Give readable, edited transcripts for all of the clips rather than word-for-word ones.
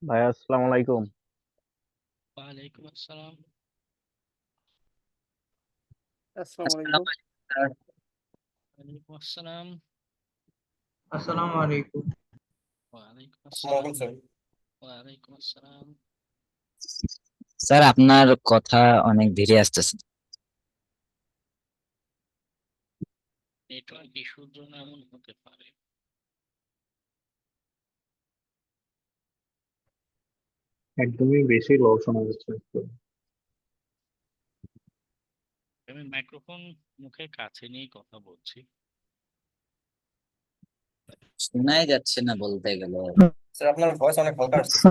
ভাই আসসালামু আলাইকুম। ওয়ালাইকুম আসসালাম। আসসালামু আলাইকুম। আসসালামু আলাইকুম স্যার। ওয়ালাইকুম আসসালাম। আসসালামু আলাইকুম। ওয়ালাইকুম আসসালামু আসসালাম। আলাইকুম স্যার। ওয়ালাইকুম আসসালাম। স্যার আপনার কথা অনেক ধীরে আসতেছে। নেটওয়ার্ক ইস্যুর জন্য এমন হতে পারে। একদমই বেশি লো শোনা যাচ্ছে একটু। আমি মাইক্রোফোন মুখের কাছে নিয়ে কথা বলছি। শোনাই যাচ্ছে না বলতে গেলে। স্যার আপনার ভয়েস অনেক হালকা আসতেছে।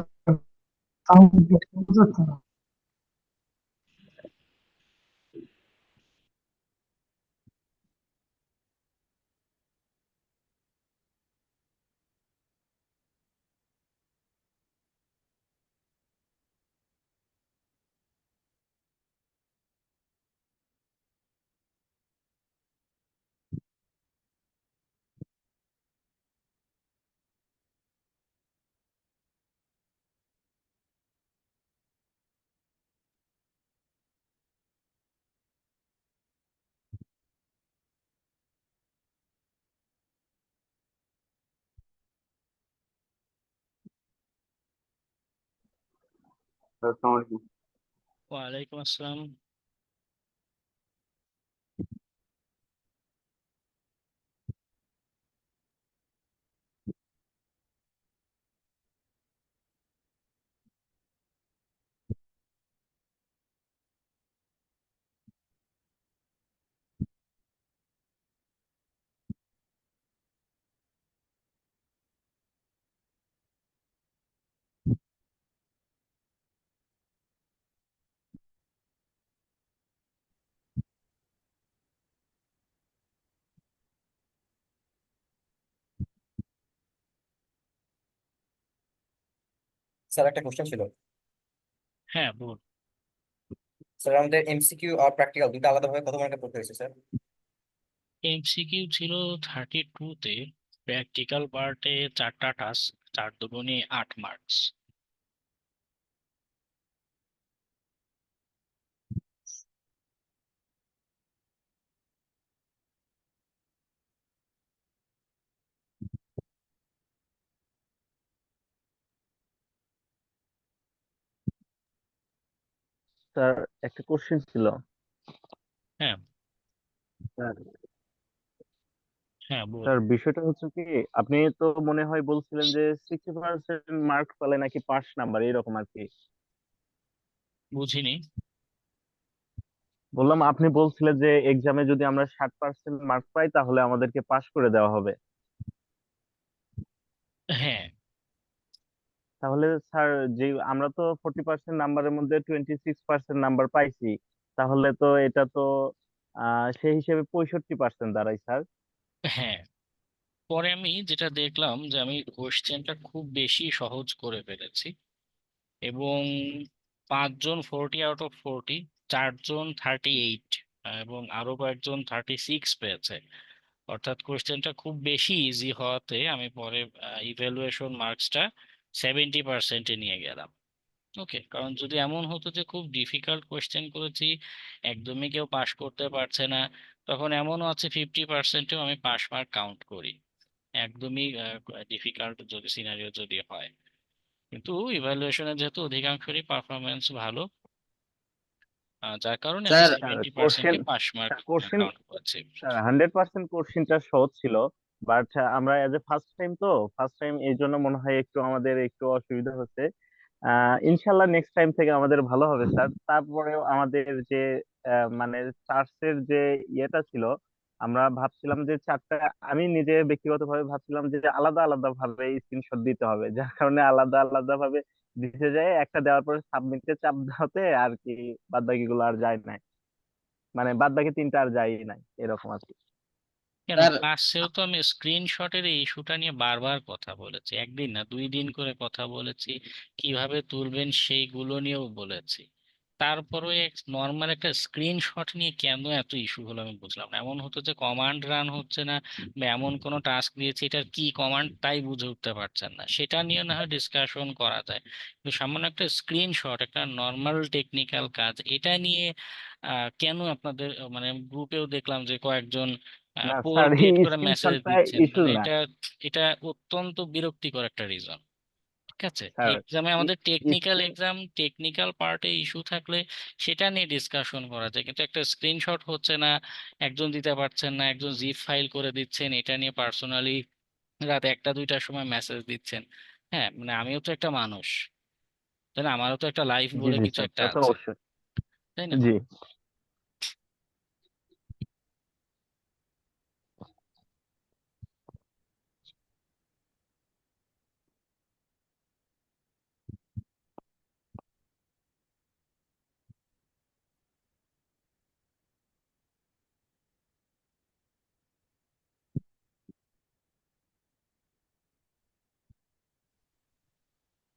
আসসালামু আলাইকুম। ওয়ালাইকুম আসসালাম। স্যার একটা কোশ্চেন ছিল। হ্যাঁ, বল। স্যার আমাদের এমসিকিউ আর প্র্যাকটিক্যাল দুটো আলাদাভাবে কত মার্কের পড়তে হয়েছে স্যার? এমসিকিউ ছিল 32 তে। প্র্যাকটিক্যাল পার্টে 4টা টাস্ক, 4 × 8 মার্কস। স্যার একটা কোশ্চেন ছিল। হ্যাঁ। স্যার হ্যাঁ, বল। স্যার বিষয়টা হচ্ছে কি, আপনি তো মনে হয় বলছিলেন যে 60% মার্ক পেলে নাকি পাস নাম্বার এরকম আর কি। বুঝিনি। বললাম আপনি বলছিলেন যে এক্সামে যদি আমরা 60% মার্ক পাই তাহলে আমাদেরকে পাস করে দেওয়া হবে। হ্যাঁ, তাহলে স্যার, যে আমরা তো 40% নাম্বারের মধ্যে 26% নাম্বার পাইছি, তাহলে তো এটা তো সেই হিসেবে 65% দাঁড়াই স্যার। হ্যাঁ। পরে আমি যেটা দেখলাম যে আমি কোশ্চেনটা খুব বেশি সহজ করে ফেলেছি, এবং 5 জন 40 আউট অফ 40, 4 জন 38, এবং আরো কয়েকজন 36 পেয়েছে। অর্থাৎ কোশ্চেনটা খুব বেশি ইজি হওয়াতে আমি পরে ইভ্যালুয়েশন মার্কসটা 70%-এ নিয়ে গেলাম। ওকে, কারণ যদি এমন হতো যে খুব ডিফিকাল্ট কোশ্চেন করেছি, একদমই কেউ পাশ করতে পারছে না, তখন এমনও আছে 50%-এও আমি পাশ মার্ক কাউন্ট করি, একদমই ডিফিকাল্ট যদি সিনারিও যদি হয়। কিন্তু ইভালুয়েশনে যেহেতু অধিকাংশেরই পারফরমেন্স ভালো, যার কারণে আমি স্যার স্যার 70%-কে question pass mark sir question count করেছি। স্যার 100% কোশ্চেনটা সহজ ছিল, বাট আমরা এজ এ ফার্স্ট টাইম, তো ফার্স্ট টাইম এই জন্য মনে হয় একটু আমাদের একটু অসুবিধা হচ্ছে। ইনশাল্লাহ নেক্সট টাইম থেকে আমাদের ভালো হবে স্যার। তারপরেও আমাদের যে মানে চার্টসের যে ইয়েটা ছিল, আমরা ভাবছিলাম যে চারটা, আমি নিজে ব্যক্তিগতভাবে ভাবছিলাম যে আলাদা আলাদা ভাবে স্ক্রিনশট দিতে হবে, যার কারণে আলাদা আলাদা ভাবে দিতে যায়, একটা দেওয়ার পরে সাবমিটে চাপ দেওয়াতে আর কি বাদ বাকি গুলো আর যায় নাই, মানে বাদ বাকি তিনটা আর যায়ই নাই এরকম আর কি। কেন, স্যার ক্লাসেও তো আমি স্ক্রিনশটের এই ইস্যুটা নিয়ে বারবার কথা বলেছি, একদিন না 2 দিন করে কথা বলেছি, কিভাবে তুলবেন সেইগুলো নিয়েও বলেছি। তারপরে নর্মাল একটা স্ক্রিনশট নিয়ে কেন এত ইস্যু হলো আমি বুঝলাম না। এমন হতো যে কমান্ড রান হচ্ছে না, বা এমন কোনো টাস্ক দিয়েছে এটার কি কমান্ড তাই বুঝে উঠতে পারছেন না, সেটা নিয়ে না হয় ডিসকাশন করা যায়, কিন্তু সামান্য একটা স্ক্রিনশট, একটা নর্মাল টেকনিক্যাল কাজ, এটা নিয়ে কেন আপনাদের মানে গ্রুপেও দেখলাম যে কয়েকজন না পোল স্যার, ক্রিয়েট এই করে মেসেজ স্ক্রিনশটটা দিচ্ছেন, ইস্যু মানে না এটা এটা অত্যন্ত বিরক্তিকর একটা রিজন। ঠিক আছে, স্যার। এক্সামে আমাদের টেকনিক্যাল স্ক্রিন এক্সাম, টেকনিক্যাল পার্টে ইস্যু থাকলে সেটা নিয়ে ডিসকাশন করা যায়, কিন্তু একটা স্ক্রিনশট হচ্ছে না, একজন দিতে পারছেন না, একজন জিপ ফাইল করে দিচ্ছেন, এটা নিয়ে পার্সোনালি রাত 1টা 2টার সময় মেসেজ দিচ্ছেন। হ্যাঁ, মানে আমিও তো একটা মানুষ, তাই না? আমারও তো একটা লাইফ জি বলে জি কিছু স্যার, একটা তা তো আছে, অবশ্যই। তাই না? জি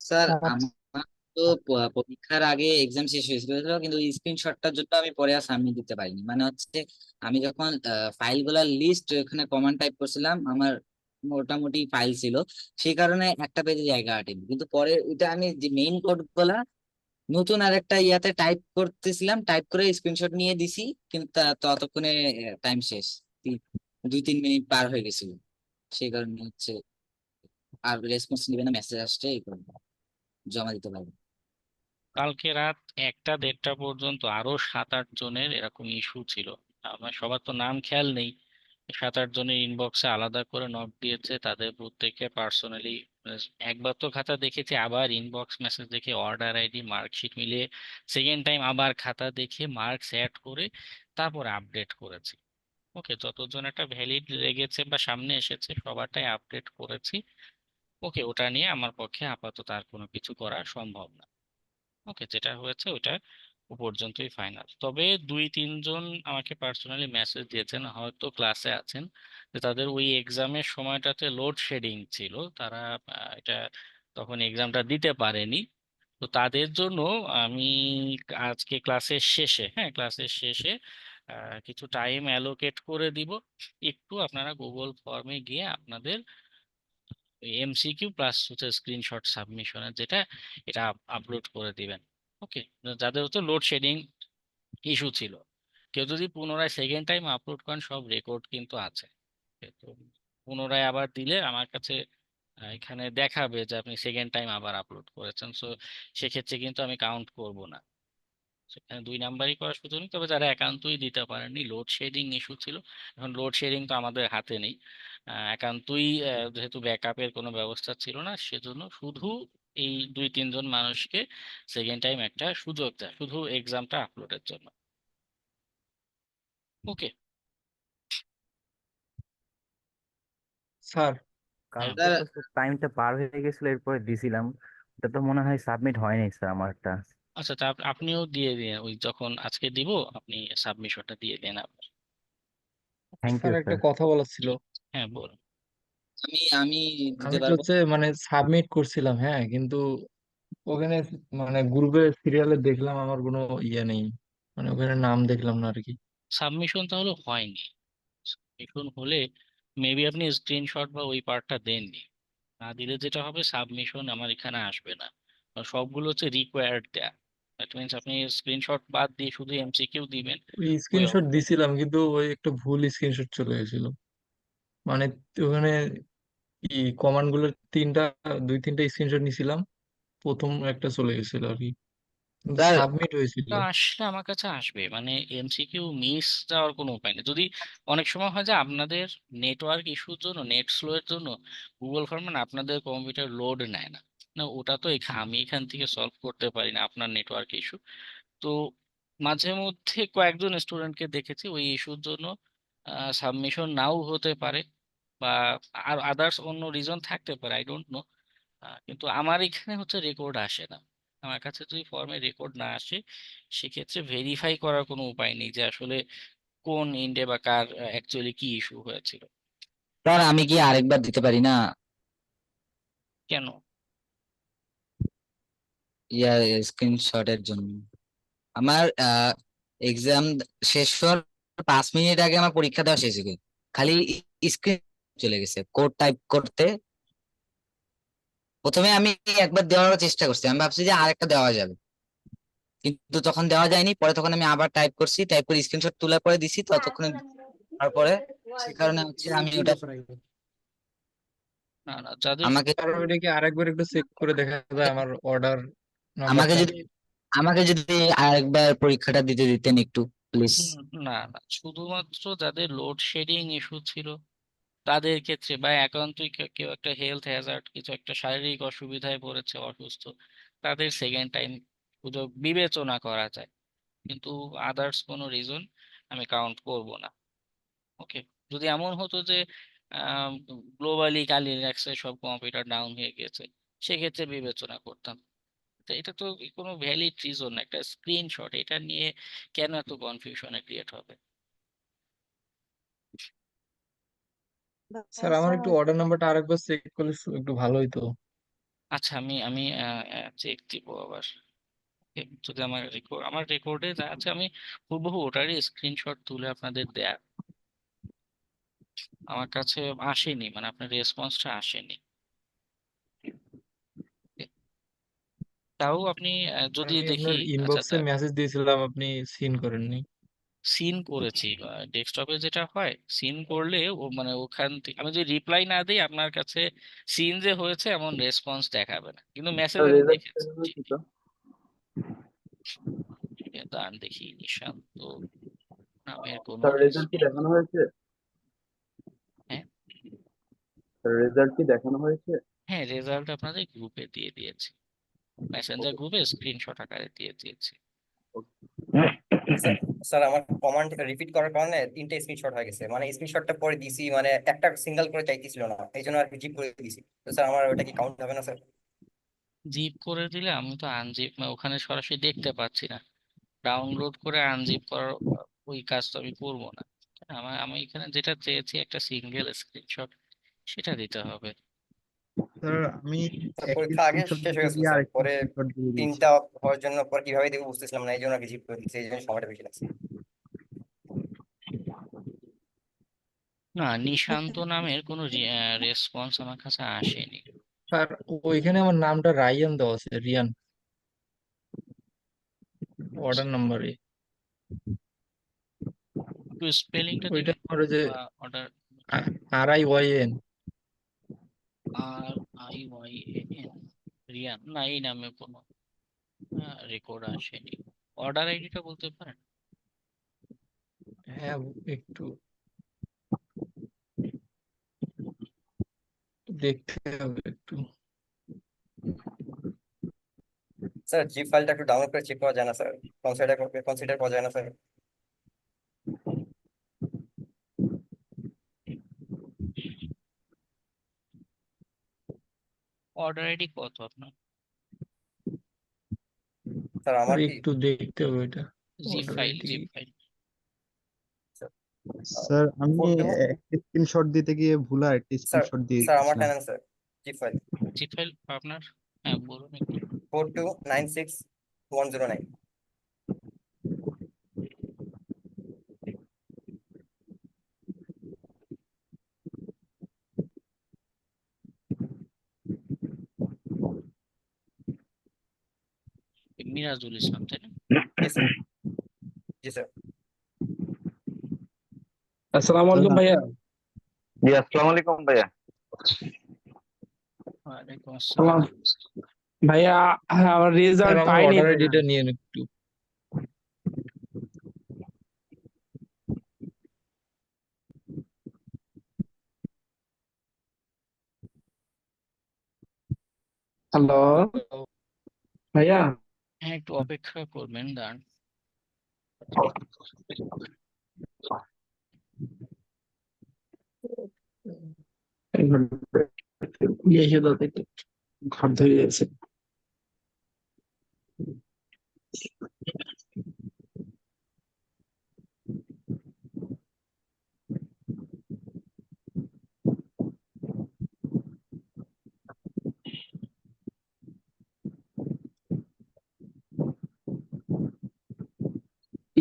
স্যার আমার তো পরীক্ষার আগে এক্সাম শেষ হয়েছিল, কিন্তু স্ক্রিনশটটার জন্য আমি পরে আর সাবমিট দিতে পারিনি। মানে হচ্ছে আমি যখন ফাইল গুলার লিস্ট ওখানে কমান্ড টাইপ করছিলাম, আমার মোটামুটি ফাইল ছিল, সেই কারণে একটা পেজে জায়গা আটেনি। কিন্তু পরে ওইটা আমি যে মেইন কোড গুলা নতুন আরেকটা ইয়াতে টাইপ করতেছিলাম, টাইপ করে স্ক্রিনশট নিয়ে দিছি, কিন্তু ততক্ষণে টাইম শেষ, 2-3 মিনিট পার হয়ে গেছিল। সেই কারণে হচ্ছে আর রেসপন্স নিবে না, মেসেজ আসছে, এই কারণে জমা দিতে পারবো। কালকে রাত 1টা 1:30 পর্যন্ত আরো 7-8 জনের এরকম ইস্যু ছিল। আমার সবার তো নাম খেয়াল নেই, 7-8 জনের ইনবক্সে আলাদা করে নক দিয়েছে, তাদের প্রত্যেকে পার্সোনালি একবার তো খাতা দেখেছি, আবার ইনবক্স মেসেজ দেখে অর্ডার আইডি মার্কশিট মিলিয়ে সেকেন্ড টাইম আবার খাতা দেখে মার্কস অ্যাড করে তারপরে আপডেট করেছি। ওকে, যতজন একটা ভ্যালিড লেগেছে বা সামনে এসেছে সবারটাই আপডেট করেছি। ওকে, ওটা নিয়ে আমার পক্ষে আপাতত আর কোনো কিছু করা সম্ভব না। ওকে, যেটা হয়েছে ওটা ও পর্যন্তই ফাইনাল। তবে 2-3 জন আমাকে পার্সোনালি মেসেজ দিয়েছেন, হয়তো ক্লাসে আছেন, যে তাদের ওই এক্সামের সময়টাতে লোড শেডিং ছিল, তারা এটা তখন এক্সামটা দিতে পারেনি। তো তাদের জন্য আমি আজকে ক্লাসের শেষে, হ্যাঁ ক্লাসের শেষে কিছু টাইম অ্যালোকেট করে দিব, একটু আপনারা গুগল ফর্মে গিয়ে আপনাদের এমসিকিউ প্লাস হচ্ছে স্ক্রিনশট সাবমিশনের যেটা, এটা আপলোড করে দিবেন। ওকে, যাদের হচ্ছে লোড শেডিং ইস্যু ছিল, কেউ যদি পুনরায় সেকেন্ড টাইম আপলোড করেন সব রেকর্ড কিন্তু আছে। তো পুনরায় আবার দিলে আমার কাছে এখানে দেখাবে যে আপনি সেকেন্ড টাইম আবার আপলোড করেছেন, সো সেক্ষেত্রে কিন্তু আমি কাউন্ট করব না। সেখানে 2 নাম্বারই করার সুযোগ নেই। তবে যারা একান্তই দিতে পারেননি, লোড শেডিং ইস্যু ছিল, এখন লোড শেডিং তো আমাদের হাতে নেই, একান্তই যেহেতু ব্যাকআপের কোনো ব্যবস্থা ছিল না, সেজন্য শুধু এই 2-3 জন মানুষকে সেকেন্ড টাইম একটা সুযোগ দেয় শুধু এক্সামটা আপলোডের জন্য। ওকে। স্যার হ্যাঁ, কালকে স্যার তো টাইমটা পার হয়ে গেছিল, এরপরে দিছিলাম, ওটা তো মনে হয় সাবমিট হয়নি স্যার আমারটা। আচ্ছা, তা আপনিও দিয়ে দিন, ওই যখন আজকে দিব আপনি সাবমিশনটা দিয়ে দেন আপনার। থ্যাংক স্যার ইউ একটা স্যার। কথা বলার ছিল। হ্যাঁ, বলুন। আমি দিতে আমি তো পারবো। হচ্ছে মানে সাবমিট করছিলাম, হ্যাঁ, কিন্তু ওখানে মানে গ্রুপে সিরিয়ালে দেখলাম আমার কোনো ইয়ে নেই, মানে ওখানে নাম দেখলাম না আর কি। সাবমিশন তাহলে হয়নি, সাবমিশন হলে মেবি আপনি স্ক্রিনশট বা ওই পার্টটা দেননি, না দিলে যেটা হবে সাবমিশন আমার এখানে আসবে না, আর সবগুলো হচ্ছে রিকোয়ার্ড দেয়া। দ্যাট মিনস আপনি স্ক্রিনশট বাদ দিয়ে শুধু এমসিকিউ দিবেন। ওই ওই স্ক্রিনশট দিছিলাম, কিন্তু ওই একটা ভুল স্ক্রিনশট চলে গেছিল। মানে ওখানে কি কমান্ড গুলোর 2-3টা স্ক্রিনশট নিছিলাম, প্রথম একটা চলে গেছিল আর কি, কিন্তু স্যার সাবমিট হয়েছিল। তো আসলে আমার কাছে আসবে, মানে এমসিকিউ মিস যাওয়ার কোনো উপায় নেই। যদি অনেক সময় হয় যে আপনাদের নেটওয়ার্ক ইস্যুর জন্য, নেট স্লো এর জন্য গুগল ফর্মে আপনাদের কম্পিউটার লোড নেয় না, না ওটা তো আমি এখান থেকে সলভ করতে পারি না, আপনার নেটওয়ার্ক ইস্যু। তো মাঝে মধ্যে কয়েকজন স্টুডেন্টকে দেখেছি ওই ইস্যুর জন্য সাবমিশন নাও হতে পারে, বা আর আদার্স অন্য রিজন থাকতে পারে, আই ডোন্ট নো। কিন্তু আমার এখানে হচ্ছে রেকর্ড আসে না। আমার কাছে যদি ফর্মে রেকর্ড না আসে, সেক্ষেত্রে ভেরিফাই করার কোনো উপায় নেই যে আসলে কোন ইন্ডে বা কার অ্যাকচুয়ালি কি ইস্যু হয়েছিল। স্যার আমি কি আরেকবার দিতে পারি না? কেন? ইয়া স্ক্রিনশটের জন্য। আমার এক্সাম শেষ হওয়ার 5 মিনিট আগে আমার পরীক্ষা দেওয়া শেষ হয়ে গেছে। খালি স্ক্রিন চলে গেছে কোড টাইপ করতে। প্রথমে আমি একবার দেওয়ার চেষ্টা করছি, আমি ভাবছি যে আরেকটা দেওয়া যাবে, কিন্তু তখন দেওয়া যায়নি। পরে তখন আমি আবার টাইপ করছি, টাইপ করে স্ক্রিনশট তোলার পরে দিছি, ততক্ষণে তারপরে সে কারণে হচ্ছে আমি ওটা না না, যাদের আমাকে আর ওইটা কি আরেকবার একটু চেক করে দেখা যায় আমার অর্ডার আমাকে নাম্বারটা? যদি আমাকে যদি আরেকবার পরীক্ষাটা দিতে দিতেন একটু প্লিজ। না না, শুধুমাত্র যাদের লোডশেডিং ইস্যু ছিল তাদের ক্ষেত্রে, বা একান্তই কেউ একটা হেলথ হ্যাজার্ড, কিছু একটা শারীরিক অসুবিধায় পড়েছে, অসুস্থ, তাদের সেকেন্ড টাইম সুযোগ বিবেচনা করা যায়, কিন্তু আদার্স কোনো রিজন আমি কাউন্ট করব না। ওকে, যদি এমন হতো যে গ্লোবালি কালি লিনাক্সের সব কম্পিউটার ডাউন হয়ে গেছে, সেক্ষেত্রে বিবেচনা করতাম। তো এটা তো কোনো ভ্যালিড রিজন, একটা স্ক্রিনশট, এটা নিয়ে কেন এত কনফিউশনে ক্রিয়েট হবে? স্যার আমার একটু অর্ডার নাম্বারটা আরেকবার চেক করলে একটু ভালো হইতো। আচ্ছা, আমি আমি চেক দিব আবার। যদি আমার রেকর্ডে যা আছে, আমি হুবহু ওটারই স্ক্রিনশট তুলে আপনাদের দেয়া, আমার কাছে আসেনি, মানে আপনার রেসপন্সটা আসেনি। তাও আপনি যদি আমি দেখি, আপনার আচ্ছা ইনবক্সে মেসেজ দিয়েছিলাম, আপনি সিন করেননি। সিন করেছি, ডেস্কটপে যেটা হয় সিন করলে ও মানে ওখান থেকে আমি যদি রিপ্লাই না দিই আপনার কাছে সিন যে হয়েছে এমন রেসপন্স দেখাবে না, কিন্তু মেসেজ আমি রেজাল্ট দেখেছি। জি, হয়েছে জি। তো? দাঁড়ান দেখি, নিশান্ত নামের কোনো স্যার রেজাল্ট কি রেসপন্স। দেখানো হয়েছে? হ্যাঁ, স্যার রেজাল্ট কি দেখানো হয়েছে? হ্যাঁ, রেজাল্ট আপনাদের গ্রুপে দিয়ে দিয়েছি, মেসেঞ্জার গ্রুপে স্ক্রিনশট আকারে দিয়ে দিয়েছি। স্যার স্যার আমার কমান্ড রিপিট করার কারণে 3টে স্ক্রিনশট হয়ে গেছে, মানে স্ক্রিনশটটা পরে দিছি, মানে একটা সিঙ্গেল করে চাইতেছিল না, এই জন্য আর কি জিপ করে দিছি। তো স্যার আমার ওটা কি কাউন্ট হবে না স্যার? জিপ করে দিলে আমি তো আনজিপ ওখানে সরাসরি দেখতে পাচ্ছি না, ডাউনলোড করে আনজিপ করার ওই কাজ তো আমি করবো না। আমি এখানে যেটা চেয়েছি একটা সিঙ্গেল স্ক্রিনশট, সেটা দিতে হবে। স্যার আমি স্যার একটা পরীক্ষা আগে স্ক্রিনশট শেষ দিতে হয়ে গেছিল গিয়ে স্যার, আরেকটা পরে স্ক্রিনশট দিয়ে দিয়েছি। 3টা হওয়ার জন্য পরে কিভাবে দেবো বুঝতেছিলাম না, এই জন্য আর কি জিপ করে দিচ্ছি, এই জন্য সময়টা বেশি লাগছে। না, নিশান্ত নামের কোনো রেসপন্স আমার কাছে আসেনি। স্যার ওইখানে আমার নামটা রায়ান দেওয়া আছে, রিয়ান, অর্ডার নাম্বারে। একটু স্পেলিংটা ওইটা দিবেন, আমার ওই যে অর্ডার, RIYN। RIYAN, রিয়ান, না এই নামে কোনো রেকর্ড আসেনি। অর্ডার আইডিটা বলতে পারেন? হ্যাঁ, একটু দেখতে হবে একটু। স্যার জিপ ফাইলটা একটু ডাউনলোড করে চেক করা যায় না স্যার? কনসিডার করা যায় না স্যার? অর্ডার আইডি কত আপনার? স্যার আর আমার কি একটু দেখতে হবে এটা, zip order file, ID. Zip file. Sir আমি 4 2 একটা স্ক্রিনশট দিতে গিয়ে ভুল একটা স্যার স্ক্রিনশট দিয়ে স্যার আমার দিয়েছিলাম। টানেন sir, zip file zip file আপনার, হ্যাঁ বলুন একটু। 4296109। মিরাজুল ইসলাম, তাই না? জি স্যার, জি স্যার। আসসালামু আলাইকুম ভাইয়া। জি আসসালামু আলাইকুম ভাইয়া। ওয়ালাইকুম সালাম আসসালাম। ভাইয়া, আমার স্যার রেজাল্ট আমার পাইনি অর্ডার ভাইয়া। আইডিটা নিয়ে একটু। হ্যালো ভাইয়া। হ্যাঁ, একটু অপেক্ষা করবেন, দাঁড়ান। ইয়ে এসে দাও একটু, ঘর ধরে গেছে।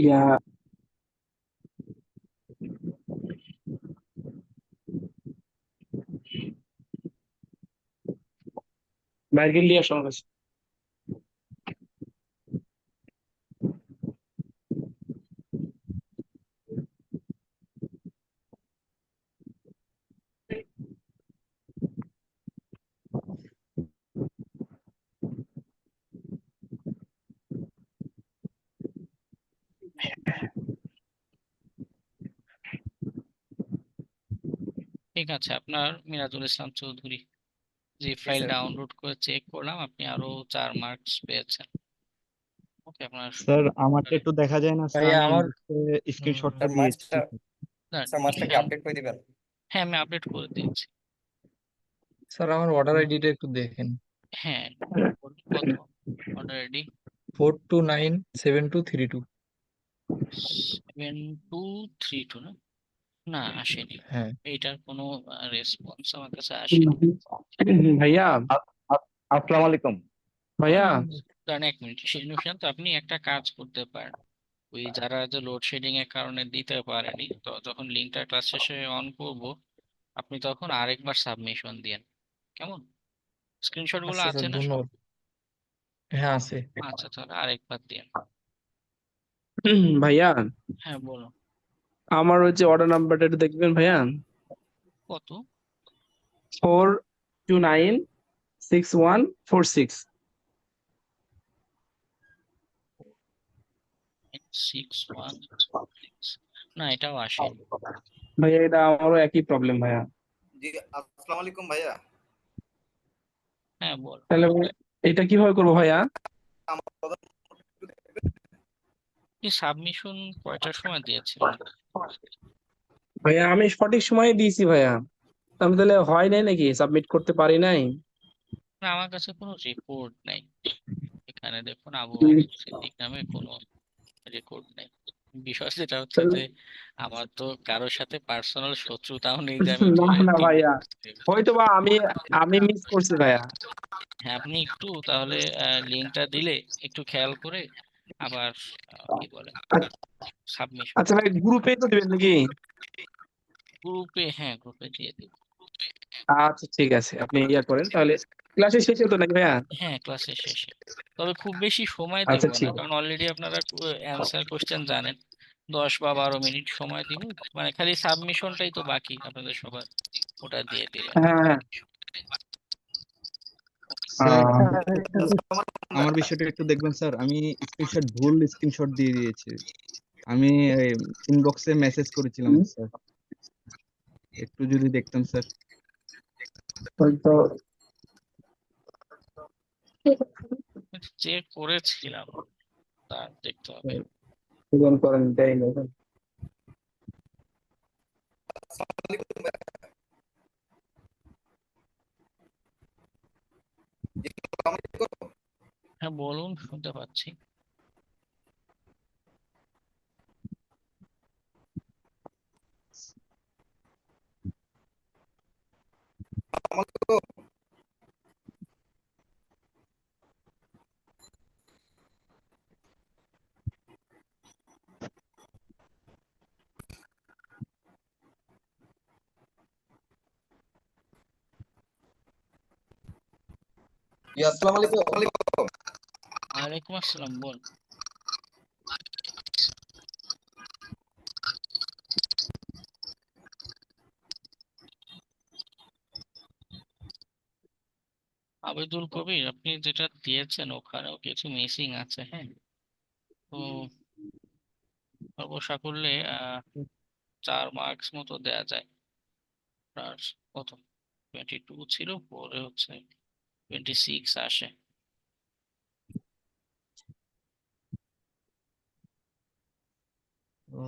ইয়া বাইরে গেলে আসো আমার কাছে। ঠিক আছে, আপনার মিরাজুল ইসলাম চৌধুরী যে জি ফাইল স্যার। ডাউনলোড করে চেক করলাম, আপনি আরো 4 মার্কস পেয়েছেন। ওকে, আপনার স্যার আমারটা একটু দেখা যায় না স্যার, ভাইয়া আমি আমার স্ক্রিনশটটা স্যার দিয়েছি। মার্কসটা না, স্যার মার্কসটা কি হ্যাঁ, আপডেট করে দিবেন? হ্যাঁ আমি আপডেট করে দিয়েছি। স্যার আমার অর্ডার আইডিটা একটু দেখেন। হ্যাঁ, কত অর্ডার আইডি? 42972232। 7232 না? না, আসেনি। হ্যাঁ এইটার কোনো রেসপন্স আমার কাছে আসেনি। ভাইয়া আসসালামু আলাইকুম। ভাইয়া কারণ 1 মিনিট, তো আপনি একটা কাজ করতে পারেন, ওই যারা যে লোডশেডিং এর কারণে দিতে পারেনি, তো যখন লিঙ্কটা ক্লাস শেষে অন করব, আপনি তখন আরেকবার সাবমিশন দিয়েন, কেমন? স্ক্রিনশট গুলো আচ্ছা আছে স্যার, না সব? ধন্যবাদ। হ্যাঁ আছে। আচ্ছা, তাহলে আরেকবার দিয়েন। ভাইয়া হ্যাঁ, বলো। আমার ওই যে অর্ডার নাম্বারটা একটু দেখবেন ভাইয়া। কত? 4296146। 6146। না, এটাও আসেনি। ভাইয়া এটা আমারও একই প্রবলেম ভাইয়া। জি, আসসালামু আলাইকুম ভাইয়া। হ্যাঁ, বল। তাহলে এটা কিভাবে করবো ভাইয়া? আমার প্রধান আপনি সাবমিশন কয়টার সময় দিয়েছিলেন? ভাইয়া আমি সঠিক সময়ে দিয়েছি ভাইয়া। আমি তাহলে হয় নাই নাকি, সাবমিট করতে পারি নাই? না, আমার কাছে কোনো রেকর্ড নাই। এখানে দেখুন, আবু উম, সিদ্দিক নামে কোনো রেকর্ড নেই। বিষয় যেটা হচ্ছে তাহলে- যে, আমার তো কারোর সাথে পার্সোনাল শত্রুতাও নেই যে আমি না ধরে না ঠিক ভাইয়া, করতে দেব। হয়তো বা আমি মিস করছি ভাইয়া। হ্যাঁ, আপনি একটু তাহলে লিঙ্কটা দিলে একটু খেয়াল করে আবার কি বলে আচ্ছা সাবমিশন আচ্ছা ভাই, গ্রুপে তো দিবেন নাকি? গ্রুপে, হ্যাঁ গ্রুপে দিয়ে দিব। আচ্ছা ঠিক আছে, আপনি ইয়া করেন তাহলে। ক্লাসের শেষে তো নাকি ভাইয়া? হ্যাঁ, ক্লাসের শেষে। তবে খুব বেশি সময় দেব আচ্ছা না, ঠিক আছে। কারণ অলরেডি আপনারা অ্যান্সার কোশ্চেন জানেন। 10 বা 12 মিনিট সময় দিব, মানে খালি সাবমিশনটাই তো বাকি আপনাদের সবার, ওটা দিয়ে দিলেন। হ্যাঁ হ্যাঁ। স্যার আসসালামু আলাইকুম আমার ভাইয়া। বিষয়টা একটু দেখবেন স্যার, আমি ভুল স্ক্রিনশট দিয়ে দিয়েছি। আমি ইনবক্সে মেসেজ করেছিলাম স্যার, একটু যদি দেখতেন স্যার। হয়তো চেক করেছিলাম, তা দেখতে হবে। পূরণ করেন দেয় না। আসসালামু আলাইকুম ভাইয়া। জি, আসসালামু আলাইকুম। হ্যাঁ, বলুন, শুনতে পাচ্ছি। আসসালামু আলাইকুম। জি, আসসালামু আলাইকুম। ওয়ালাইকুম আসসালাম, বল। আবেদুল কবির, আপনি যেটা দিয়েছেন ওখানেও কিছু মিসিং আছে, হ্যাঁ। তো সর্বসাকুল্যে 4 মার্কস মতো দেয়া যায়। আপনার কত 22 ছিল, পরে হচ্ছে 26 আসে। ও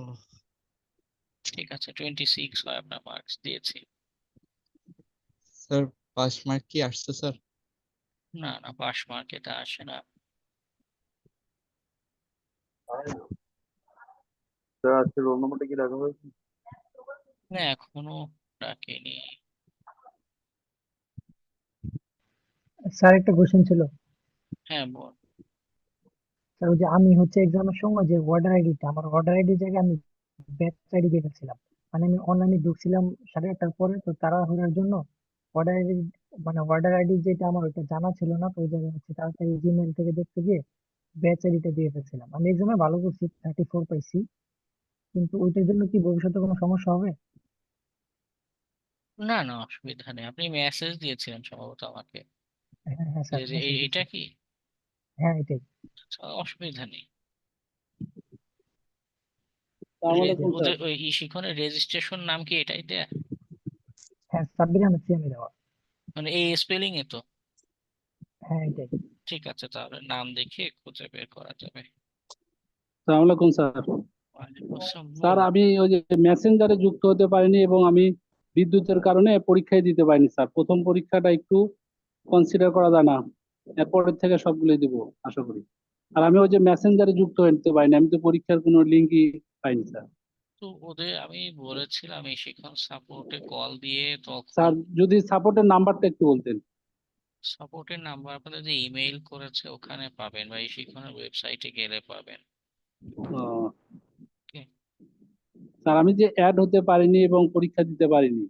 ঠিক আছে, 26 হয় আপনার মার্কস দিয়েছি। স্যার, পাস মার্ক কি আসছে স্যার? না না, পাস মার্ক এটা আসে না। স্যার আজকে রোল নম্বরটা কি রাখা হয়েছে? না, এখনো ডাকেনি। স্যার একটা কোশ্চেন ছিল। হ্যাঁ, বল। স্যার ওই যে আমি হচ্ছে এক্সামের সময় যে আমার অর্ডার আইডির জায়গায় আমি ব্যাচ আইডি দিয়ে ফেলছিলাম। মানে আমি অনলাইনে ঢুকছিলাম 8:30টার পরে, তো তাড়াহুড়ার জন্য অর্ডার আইডি, মানে অর্ডার আইডি যেটা আমার ওইটা জানা ছিল না, তো ওই জায়গায় হচ্ছে তাড়াতাড়ি জিমেল থেকে দেখতে গিয়ে ব্যাচ আইডিটা দিয়ে ফেলছিলাম। আমি এক্সামে ভালো করছি, 34 পাইছি, কিন্তু ওইটার জন্য কি ভবিষ্যতে কোনো সমস্যা হবে? না না, অসুবিধা নেই। আপনি মেসেজ দিয়েছিলেন সম্ভবত আমাকে হ্যাঁ হ্যাঁ যে স্যার, যে মেসেজ দিচ্ছি। এইটা কি? হ্যাঁ এটাই। অসুবিধা নেই। আসসালামু আলাইকুম স্যার। ওদের ওই শিখনের রেজিস্ট্রেশন নাম কি এটাই দেয়া? হ্যাঁ, সাব্বির আহমেদ সিএমএ দেওয়া। মানে এই স্পেলিং এ তো? হ্যাঁ এটাই। ঠিক আছে, তাহলে নাম দেখে খুঁজে বের করা যাবে। আসসালামু আলাইকুম স্যার। ওয়ালাইকুম আসসালাম, স্যার বলুন। আমি ওই যে মেসেঞ্জারে যুক্ত হতে পারিনি এবং আমি বিদ্যুতের কারণে পরীক্ষায় দিতে পারিনি স্যার। প্রথম পরীক্ষাটা একটু কনসিডার করা যায় না? এরপরের থেকে সবগুলোই দিব আশা করি। আর আমি ওই যে মেসেঞ্জারে যুক্ত হতে পারিনি, আমি তো পরীক্ষার কোনো লিঙ্কই পাইনি স্যার। তো ওদের আমি বলেছিলাম এই শিখন সাপোর্টে কল দিয়ে, তখন স্যার যদি সাপোর্টের নাম্বারটা একটু বলতেন। সাপোর্টের নাম্বার আপনাদের যে ইমেইল করেছে ওখানে পাবেন, বা এই শিখনের ওয়েবসাইটে গেলে পাবেন। আহ, Okay? স্যার আমি যে অ্যাড হতে পারিনি এবং পরীক্ষা দিতে পারিনি,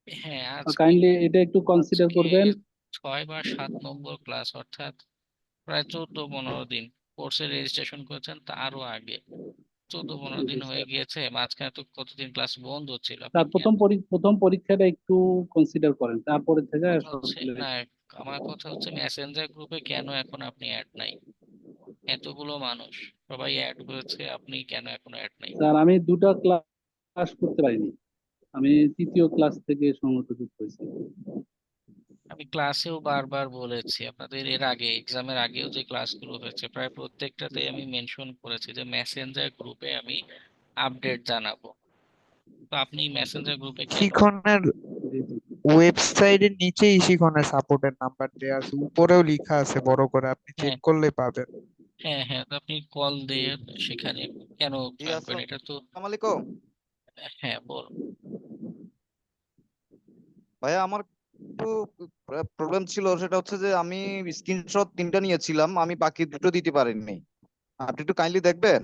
হ্যাঁ, আজকে কাইন্ডলি এটা একটু কনসিডার আজকে করবেন। 6 বা 7 নম্বর ক্লাস, অর্থাৎ প্রায় 14-15 দিন। কোর্সে রেজিস্ট্রেশন করেছেন তারও আগে, 14-15 দিন জি হয়ে স্যার। গিয়েছে। মাঝখানে তো কতদিন ক্লাস বন্ধ ছিল, আপনি স্যার কেন? প্রথম পরীক্ষাটা একটু কনসিডার করেন, তারপরে থেকে কথা হচ্ছে সবগুলো। না, আমার কথা হচ্ছে মেসেঞ্জার গ্রুপে কেন এখন আপনি অ্যাড নাই? এতগুলো মানুষ সবাই অ্যাড হয়েছে, আপনি কেন এখনো অ্যাড নাই? স্যার আমি দুটো ক্লাস করতে পারিনি, আমি তৃতীয় ক্লাস থেকে সম্ভবত যুক্ত হয়েছি। আমি ক্লাসেও বারবার বলেছি আপনাদের, এর আগে এক্সামের আগেও যে ক্লাসগুলো হয়েছে প্রায় প্রত্যেকটাতে আমি মেনশন করেছি যে মেসেঞ্জার গ্রুপে আমি আপডেট জানাবো। তো আপনি মেসেঞ্জার গ্রুপে কেন? শিখনের জি জি। ওয়েবসাইটের নিচেই শিখনের সাপোর্টের নাম্বার দেওয়া আছে, উপরেও লেখা আছে বড় করে, আপনি চেক হ্যাঁ করলে পাবেন। হ্যাঁ হ্যাঁ, তো আপনি কল দিয়ে সেখানে কেন জি জয়েন করেন? এটা তো আসসালামু আলাইকুম। হ্যাঁ, বল। ভাইয়া আমার একটু প্রবলেম ছিল, সেটা হচ্ছে যে আমি স্ক্রিনশট 3টা নিয়েছিলাম, আমি বাকি 2টো দিতে পারিনি। আপনি একটু কাইন্ডলি দেখবেন।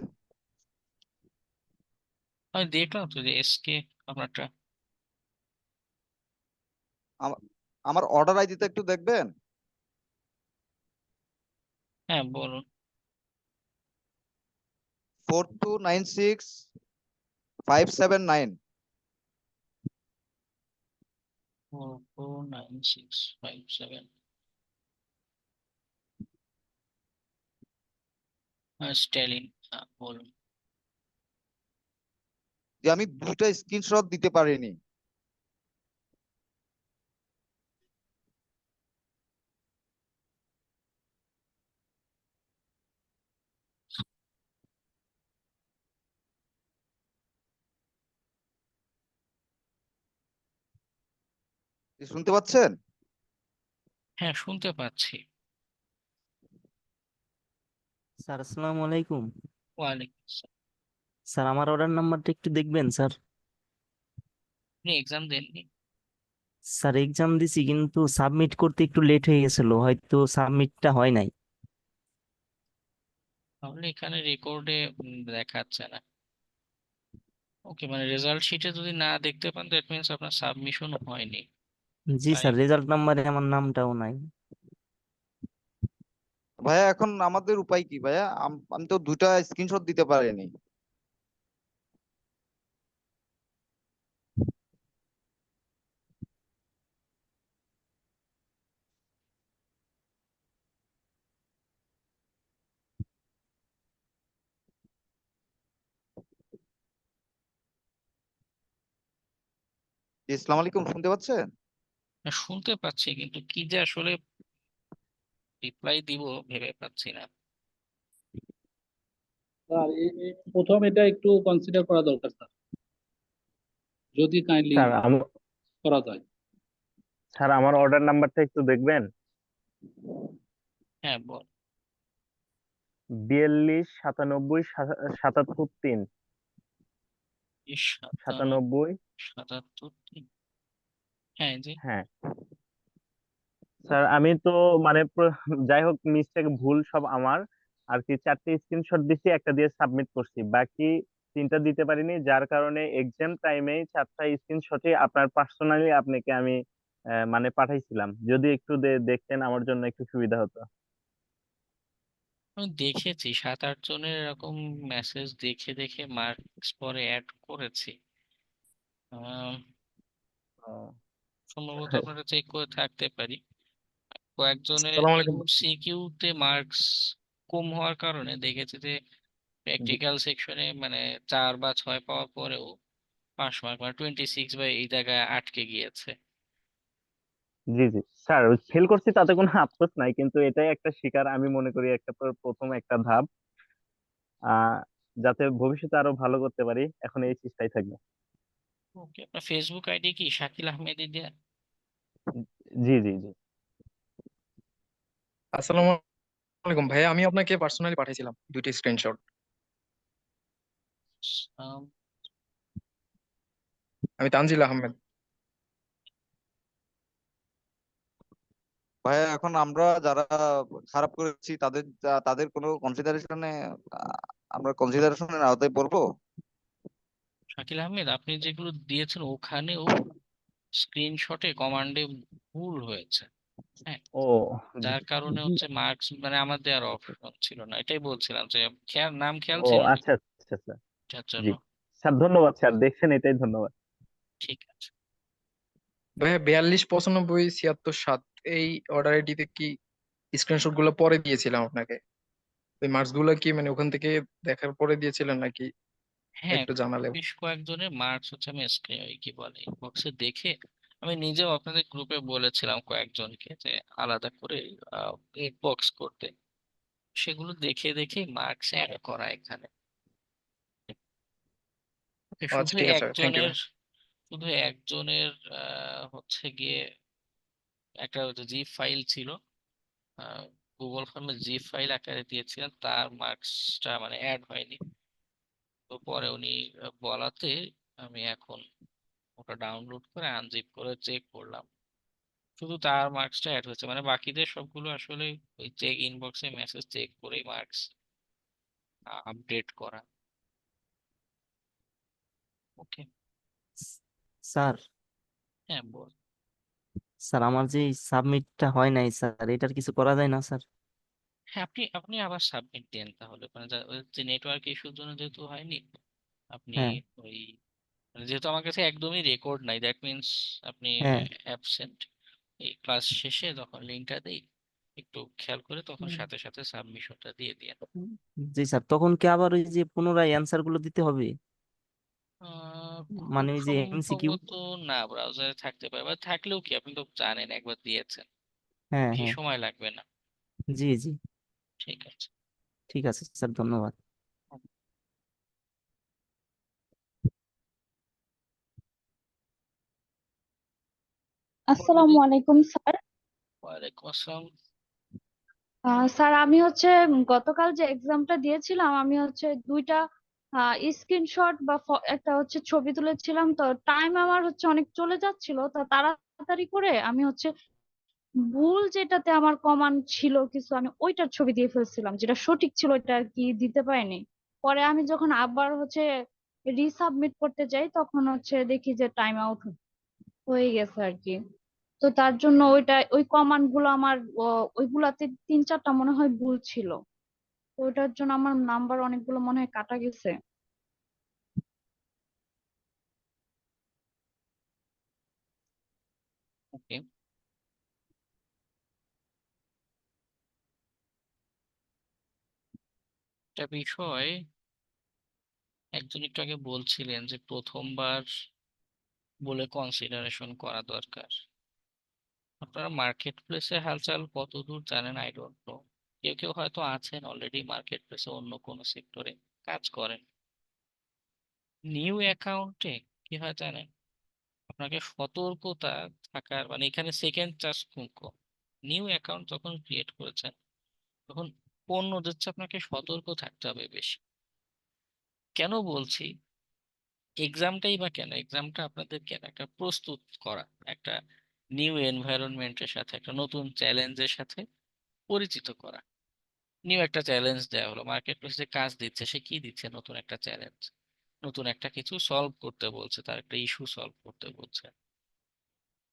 আমি দেখলাম তো যে এসকে আপনারটা। আমা- আমার অর্ডার আইডিটা একটু দেখবেন। হ্যাঁ, বলুন। 4296579। 4496579। স্ট্যালিন, বলুন। যে আমি 2টা স্ক্রিনশট দিতে পারিনি। শুনতে পাচ্ছেন? হ্যাঁ, শুনতে পাচ্ছি। স্যার আসসালামু আলাইকুম। ওয়ালাইকুম আসসালাম। স্যার আমার অর্ডার নাম্বারটা একটু দেখবেন স্যার। আপনি এক্সাম দেননি? স্যার এক্সাম দিছি, কিন্তু সাবমিট করতে একটু লেট হয়ে গেছিল, হয়তো সাবমিটটা হয় নাই। তাহলে এখানে রেকর্ডে দেখাচ্ছে না। ওকে, মানে রেজাল্ট শিটে যদি না দেখতে পান, দ্যাট মিনস আপনার সাবমিশন হয়নি। জি তাই স্যার, রেজাল্ট নাম্বারে আমার নামটাও নাই। ভাইয়া এখন আমাদের উপায় কি ভাইয়া? আমি তো 2টা স্ক্রিনশট দিতে পারিনি। জি, আসসালামু আলাইকুম, শুনতে পাচ্ছেন? না, শুনতে পাচ্ছি, কিন্তু কি যে আসলে রিপ্লাই দিব ভেবে পাচ্ছি না। স্যার প্রথম এটা একটু কনসিডার করা দরকার স্যার, যদি কাইন্ডলি স্যার করা যায়। স্যার আমার অর্ডার নাম্বারটা একটু দেখবেন। হ্যাঁ, বল। 42 97 77 3। 57 97। 77 3। হ্যাঁ জি। হ্যাঁ স্যার, আমি তো মানে যাই হোক, মিস্টেক ভুল সব আমার। আর কি 4টে স্ক্রিনশট দিছি, একটা দিয়ে সাবমিট করছি, বাকি 3টা দিতে পারিনি, যার কারণে এক্সাম টাইমে 4টা স্ক্রিনশটই আপনার পার্সোনালি আপনাকে আমি মানে পাঠাইছিলাম। যদি একটু দেখতেন আমার জন্য একটু সুবিধা হতো। আমি দেখেছি 7-8 জনের এরকম মেসেজ দেখে দেখে মার্কস পরে অ্যাড করেছি। আহ, ও, সম্ভবত আপনারা চেক করে থাকতে পারি। কয়েকজনের আসসালামু আলাইকুম। এমসিকিউ তে মার্কস কম হওয়ার কারণে দেখেছি যে জি প্র্যাকটিক্যাল সেকশনে মানে 4 বা 6 পাওয়ার পরেও পাস মার্ক মানে 26 বা এই জায়গায় আটকে গিয়েছে। জি জি স্যার, ফেল করছি তাতে কোনো আফসোস নাই, কিন্তু এটাই একটা শিকার আমি মনে করি, একটা প্রথম একটা ধাপ। যাতে ভবিষ্যতে আরো ভালো করতে পারি, এখন এই চেষ্টাই থাকবে। ওকে, আপনার ফেসবুক আইডি কি শাকিল আহমেদ দেয়া? জি জি জি। আসসালামু আলাইকুম ভাইয়া, আমি আপনাকে পার্সোনালি পাঠিয়েছিলাম 2টি স্ক্রিনশট। আম, আমি তানজিল আহমেদ। ভাইয়া এখন আমরা যারা খারাপ করেছি তাদের তাদের কোনো কনসিডারেশনে আমরা কনসিডারেশনের আওতায় পড়বো? শাকিল আহমেদ, আপনি যেগুলো দিয়েছেন ওখানেও স্ক্রিনশটে কমান্ডে ভুল হয়েছে। হ্যাঁ, ও যার কারণে জি। হচ্ছে মার্কস মানে আমার দেওয়ার অপশন ছিল না। এটাই বলছিলাম যে নাম খেয়াল ও ছিল না আচ্ছা আচ্ছা আচ্ছা। যার জি জন্য। স্যার, ধন্যবাদ স্যার, দেখছেন, এটাই ধন্যবাদ। ঠিক আছে। ভাইয়া 42 95 76 7 এই অর্ডার আইডিতে কি স্ক্রিনশট গুলো পরে দিয়েছিলাম আপনাকে? ওই মার্কস গুলো কি মানে ওখান থেকে দেখার পরে দিয়েছিলেন নাকি হ্যাঁ, একটু জানালে? বেশ কয়েকজনের মার্কস হচ্ছে আমি স্ক্রিন ওই কি বলে বক্সে দেখে আমি নিজেও আপনাদের গ্রুপে বলেছিলাম কয়েকজনকে যে আলাদা করে বক্স করতে। সেগুলো দেখে দেখে মার্কস অ্যাড করা এখানে। ওকে, ও আচ্ছা, ঠিক আছে, থ্যাংক ইউ। শুধু একজনের হচ্ছে গিয়ে একটা জিপ ফাইল ছিল, গুগল ফর্মে জিপ ফাইল আকারে দিয়েছিলেন, তার মার্কসটা মানে অ্যাড হয়নি। তো পরে উনি বলাতে আমি এখন ওটা ডাউনলোড করে আনজিপ করে চেক করলাম, শুধু তার মার্কসটা অ্যাড হয়েছে, মানে বাকিদের সবগুলো আসলে ওই চেক ইনবক্সে মেসেজ চেক করেই মার্কস আপডেট করা। ওকে। স্যার, হ্যাঁ, বল। স্যার আমার যে সাবমিটটা হয় নাই স্যার, এটার কিছু করা যায় না স্যার? হ্যাঁ, আপনি আপনি আবার সাবমিট দেন তাহলে, মানে ওই যে নেটওয়ার্ক ইস্যুর জন্য যেহেতু হয়নি, আপনি হ্যাঁ ওই মানে যেহেতু আমার কাছে একদমই রেকর্ড নাই, দ্যাট মিনস আপনি হ্যাঁ। অ্যাবসেন্ট। এই ক্লাস শেষে যখন লিঙ্কটা দেই একটু খেয়াল করে তখন সাথে সাথে সাবমিশনটা দিয়ে দিয়ে। জি স্যার, তখন কি আবার ওই যে পুনরায় অ্যান্সার গুলো দিতে হবে? খুব মানে ওই যে এমসিকিউ? সম্ভবত না, ব্রাউজারে থাকতে পারে, বা থাকলেও কি আপনি তো জানেন একবার দিয়েছেন, হ্যাঁ বেশি হ্যাঁ। সময় লাগবে না। জি জি। ঠিক আছে। ঠিক আছে স্যার, ধন্যবাদ। বলো আসসালামু দেখি। আলাইকুম স্যার। ওয়ালাইকুম আসসালাম। স্যার আমি হচ্ছে গতকাল যে এক্সামটা দিয়েছিলাম আমি হচ্ছে দুইটা স্ক্রিনশট বা একটা হচ্ছে ছবি তুলেছিলাম, তো টাইম আমার হচ্ছে অনেক চলে যাচ্ছিল, তো তাড়াতাড়ি করে আমি হচ্ছে ভুল যেটাতে আমার কমান্ড ছিল কিছু আমি ওইটার ছবি দিয়ে ফেলছিলাম, যেটা সঠিক ছিল ওইটা আর কি দিতে পারিনি। পরে আমি যখন আবার হচ্ছে রিসাবমিট করতে যাই তখন হচ্ছে দেখি যে টাইম আউট হয়ে গেছে আর কি। তো তার জন্য ওই কমান্ড গুলো আমার ওইগুলাতে 3-4টা মনে হয় ভুল ছিল, তো ওটার জন্য আমার নাম্বার অনেকগুলো মনে হয় কাটা গেছে। ওকে, একটা বিষয় একজন একটু আগে বলছিলেন যে প্রথমবার বলে কনসিডারেশন করা দরকার। আপনারা মার্কেট প্লেসে হালচাল কতদূর জানেন আই ডোন্ট নো। কেউ কেউ হয়তো আছেন অলরেডি মার্কেট প্লেসে অন্য কোনো সেক্টরে কাজ করেন। নিউ অ্যাকাউন্টে কি হয় জানেন, আপনাকে সতর্কতা থাকার মানে এখানে সেকেন্ড চান্স খুব কম। নিউ অ্যাকাউন্ট যখন ক্রিয়েট করেছেন তখন অন্যদের চেয়ে আপনাকে সতর্ক থাকতে হবে বেশি। কেন বলছি, এক্সামটাই বা কেন, এক্সামটা আপনাদের কেন একটা প্রস্তুত করা, একটা নিউ এনভায়রনমেন্টের সাথে, একটা নতুন চ্যালেঞ্জের সাথে পরিচিত করা। নিউ একটা চ্যালেঞ্জ দেওয়া হলো, মার্কেট প্লেসে কাজ দিচ্ছে, সে কি দিচ্ছে? নতুন একটা চ্যালেঞ্জ, নতুন একটা কিছু সলভ করতে বলছে, তার একটা ইস্যু সলভ করতে বলছে।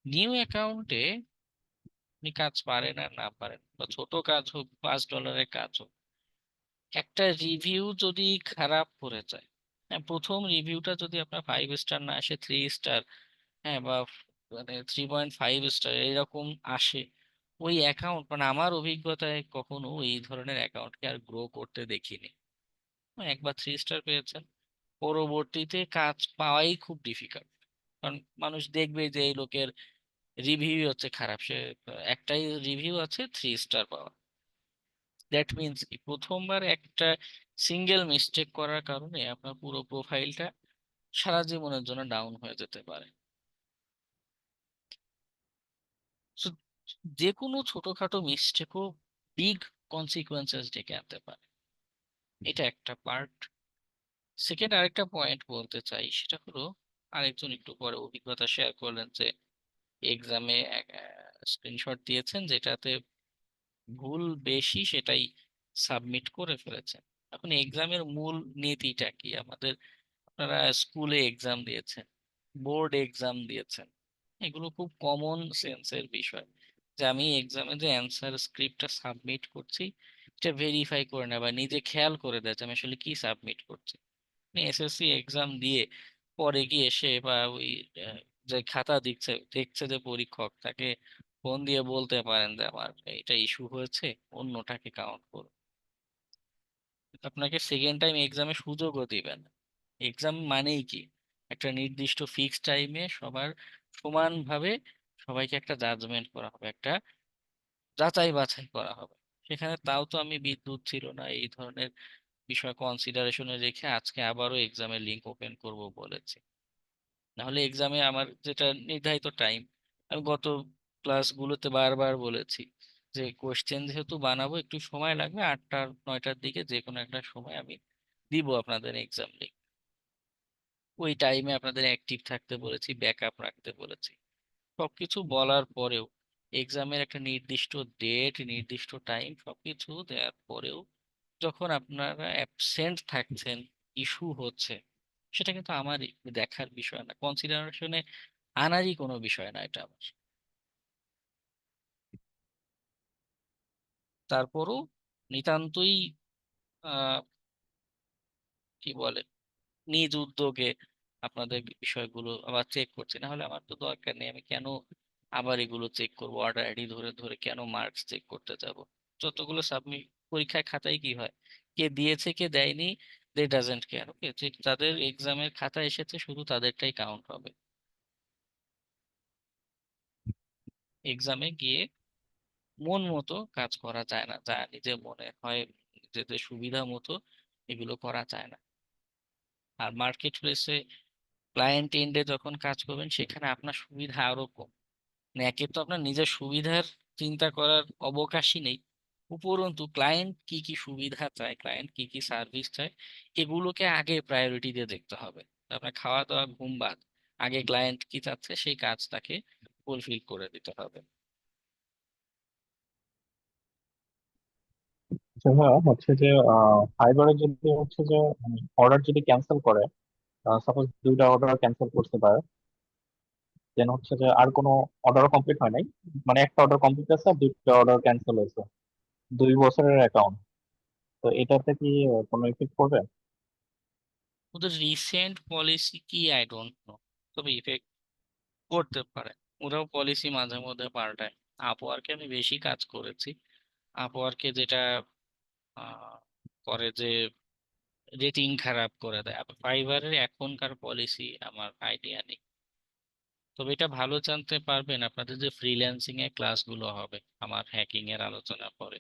নিউ অ্যাকাউন্টে আপনি কাজ পারেন আর না পারেন, বা ছোট কাজ হোক, $5 কাজ হোক, একটা রিভিউ যদি খারাপ করে যায়, হ্যাঁ, প্রথম রিভিউটা যদি আপনার 5 স্টার না আসে, 3 স্টার, হ্যাঁ, বা মানে 3.5 স্টার এরকম আসে, ওই অ্যাকাউন্ট, মানে আমার অভিজ্ঞতায় কখনো এই ধরনের অ্যাকাউন্টকে আর গ্রো করতে দেখিনি। একবার 3 স্টার পেয়েছেন, পরবর্তীতে কাজ পাওয়াই খুব ডিফিকাল্ট। কারণ মানুষ দেখবে যে এই লোকের রিভিউ হচ্ছে খারাপ, সে একটাই রিভিউ আছে, 3 স্টার পাওয়া। দ্যাট মিনস কি, প্রথমবার একটা সিঙ্গেল মিস্টেক করার কারণে আপনার পুরো প্রোফাইলটা সারা জীবনের জন্য ডাউন হয়ে যেতে পারে। So, যে কোনো ছোটখাটো মিস্টেকও বিগ কনসিকুয়েন্সেস ডেকে আনতে পারে, এটা একটা পার্ট। সেকেন্ড আরেকটা পয়েন্ট বলতে চাই, সেটা হলো আরেকজন একটু পরে অভিজ্ঞতা শেয়ার করলেন যে এক্সামে স্ক্রিনশট দিয়েছেন যেটাতে ভুল বেশি, সেটাই সাবমিট করে ফেলেছেন। এখন এক্সামের মূল নীতিটা কি আমাদের? আপনারা স্কুলে এক্সাম দিয়েছেন, বোর্ড এক্সাম দিয়েছেন, এগুলো খুব কমন সেন্সের বিষয় যে আমি এক্সামে যে অ্যান্সার স্ক্রিপ্টটা সাবমিট করছি এটা ভেরিফাই করে নেওয়া, বা নিজে খেয়াল করে দেয় যে আমি আসলে কি সাবমিট করছি। এসএসসি এক্সাম দিয়ে পরে গিয়ে এসে, বা ওই যে খাতা দিচ্ছে দেখছে যে পরীক্ষক, তাকে ফোন দিয়ে বলতে পারেন যে আমার এটা ইস্যু হয়েছে, অন্যটাকে কাউন্ট করুন। আপনাকে সেকেন্ড টাইম এক্সামে সুযোগও দিবেন। এক্সাম মানেই কি, একটা নির্দিষ্ট ফিক্সড টাইমে সবার সমানভাবে সবাইকে একটা জাজমেন্ট করা হবে, একটা যাচাই বাছাই করা হবে। সেখানে তাও তো আমি বিদ্যুৎ ছিল না এই ধরনের বিষয় কনসিডারেশনে রেখে আজকে আবারও এক্সামের লিংক ওপেন করব বলেছি। নাহলে এক্সামে আমার যেটা নির্ধারিত টাইম, আমি গত ক্লাসগুলোতে বারবার বলেছি যে কোশ্চেন যেহেতু বানাবো একটু সময় লাগবে, 8টা 9টার দিকে যে কোনো একটা সময় আমি দিব আপনাদের এক্সাম লিংক। ওই টাইমে আপনাদের অ্যাক্টিভ থাকতে বলেছি, ব্যাকআপ রাখতে বলেছি। সবকিছু বলার পরেও, এক্সামের একটা নির্দিষ্ট ডেট, নির্দিষ্ট টাইম, সবকিছু দেওয়ার পরেও যখন আপনারা অ্যাবসেন্ট থাকছেন, ইস্যু হচ্ছে, সেটা কিন্তু আমারই দেখার বিষয় না, কনসিডারেশনে আনারই কোনো বিষয় না এটা আমার। তারপরও নিতান্তই আহ কি বলে, নিজ উদ্যোগে আপনাদের বিষয়গুলো আবার চেক করছি, না হলে আমার তো দরকার নেই, আমি কেন আবার এগুলো চেক করবো? অর্ডার আইডি ধরে ধরে কেন মার্কস চেক করতে যাব? যতগুলো সাবমিট পরীক্ষায় খাতায় কি হয়, কে দিয়েছে কে দেয়নি, দে ডাজেন্ট কেয়ার। ওকে, যে তাদের এক্সামের খাতা এসেছে শুধু তাদেরটাই কাউন্ট হবে। এক্সামে গিয়ে মন মতো কাজ করা যায় না, যা নিজের মনে হয়, নিজেদের সুবিধা মতো এগুলো করা যায় না। আর মার্কেট প্লেসে ক্লায়েন্ট এন্ডে যখন কাজ করবেন, সেখানে আপনার সুবিধা আরো কম। মানে একে তো আপনার নিজের সুবিধার চিন্তা করার অবকাশই নেই, উপরন্তু ক্লায়েন্ট কি কি সুবিধা চায়, ক্লায়েন্ট কি কি সার্ভিস চায়, এগুলোকে আগে প্রায়োরিটি দিয়ে দেখতে হবে। আপনার খাওয়া দাওয়া ঘুম বাদ, আগে ক্লায়েন্ট কি চাচ্ছে সেই কাজ তাকে ফুলফিল করে দিতে হবে। আচ্ছা ভাইয়া, হচ্ছে যে ফাইবারে যদি হচ্ছে যে অর্ডার যদি ক্যান্সেল করে, সাপোজ 2টা অর্ডার ক্যান্সেল করতে পারে, দেন হচ্ছে যে আর কোনো অর্ডারও কমপ্লিট হয় নাই, মানে একটা অর্ডার কমপ্লিট আছে আর 2টা অর্ডার ক্যান্সেল হয়েছে, 2 বছরের অ্যাকাউন্ট, তো এটাতে কি কোনো ইফেক্ট পড়বে? ওদের রিসেন্ট পলিসি কি আই ডোন্ট নো, তবে ইফেক্ট করতে পারে। ওরাও পলিসি মাঝে মধ্যে পাল্টায়। আপওয়ার্কে আমি বেশি কাজ করেছি। আপওয়ার্কে যেটা আহ, করে যে রেটিং খারাপ করে দেয়। ফাইবারের এখনকার পলিসি আমার আইডিয়া নেই, তবে এটা ভালো জানতে পারবেন আপনাদের যে ফ্রিল্যান্সিং এর ক্লাসগুলো হবে আমার হ্যাকিং এর আলোচনা পরে,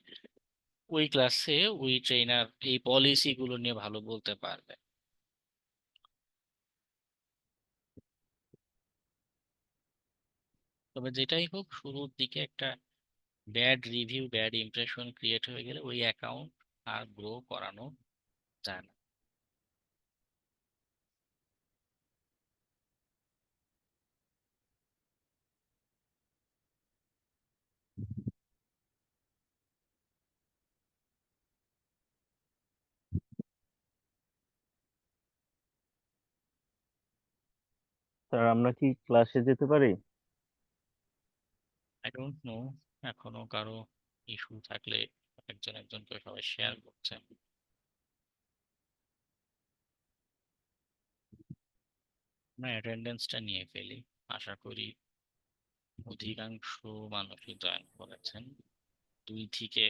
ওই ক্লাসে ওই ট্রেনার এই পলিসি গুলো নিয়ে ভালো বলতে পারবে। তবে যেটাই হোক, শুরুর দিকে একটা bad review, bad impression create হয়ে গেলে ওই অ্যাকাউন্ট আর গ্রো করানো যায় না। স্যার আমরা কি ক্লাসে যেতে পারি? আই ডোন্ট নো, এখনো কারো ইস্যু থাকলে একজন একজন করে সবাই শেয়ার করছে। আমরা অ্যাটেন্ডেন্সটা নিয়ে ফেলি, আশা করি অধিকাংশ মানুষই জয়েন করেছেন। 2 থেকে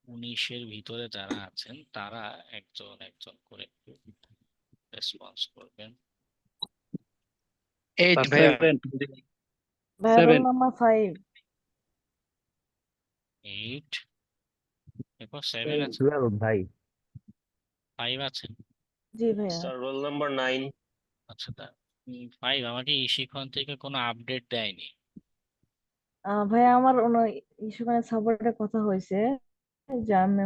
19-এর ভিতরে যারা আছেন তারা একজন একজন করে রেসপন্স করবেন। 8 ভাইয়া। ভাইয়া রোল 7 নাম্বার 5। 8, এরপর 7 আছে, 12 ভাই। 5 আছেন। জি ভাইয়া। Sir roll number 9। আচ্ছা, 5 আমাকে ইশিখন থেকে কোনো আপডেট দেয়নি। ভাইয়া আমার ইস্যু সাপোর্টের কথা হয়েছে যে আমি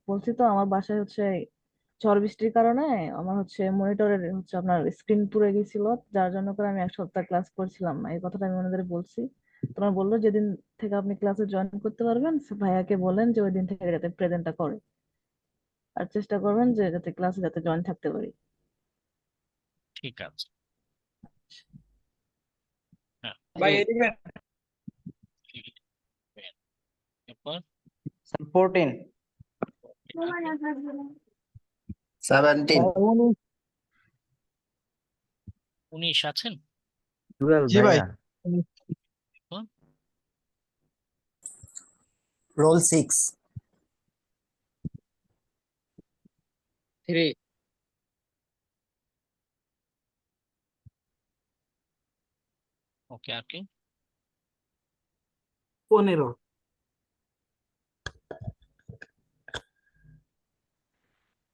বলছি তো আমার বাসায় ঝড় বৃষ্টির কারণে আমার মনিটরের আপনার স্ক্রিন পুড়ে গেছিল, যার জন্য করে আমি 1 সপ্তাহ ক্লাস করছিলাম না। এই কথাটা আমি ওনাদের বলছি। তোমার বললো যেদিন থেকে আপনি ক্লাসে জয়েন করতে পারবেন ভাইয়াকে বলেন যে ওই দিন থেকে যাতে প্রেজেন্টটা করে, আর চেষ্টা করবেন যে যাতে ক্লাসে যাতে জয়েন থাকতে পারি। ঠিক আছে, হ্যাঁ। ভাই এদিকে এরপর 14 17 19 আছেন? 12 জি ভাই। ভাইয়া। এরপর রোল 6 3 ওকে, আর কি? 15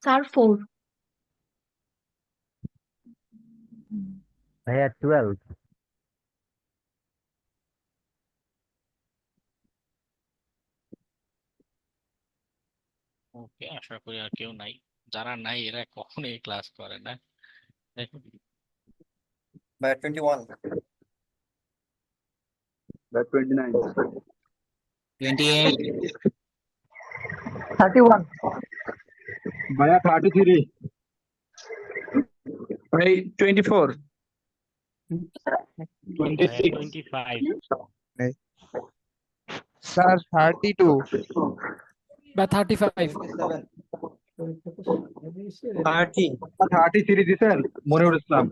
স্যার 4। ভাইয়া 12। ওকে, আশা করি আর কেউ নাই। যারা নাই এরা কখনোই ক্লাস করে না। ভাই 21 29 28 31 ভাইয়া 33 ভাই 24 26 25। স্যার 32 বা 35 30 33 দিছেন মনিরুল ইসলাম।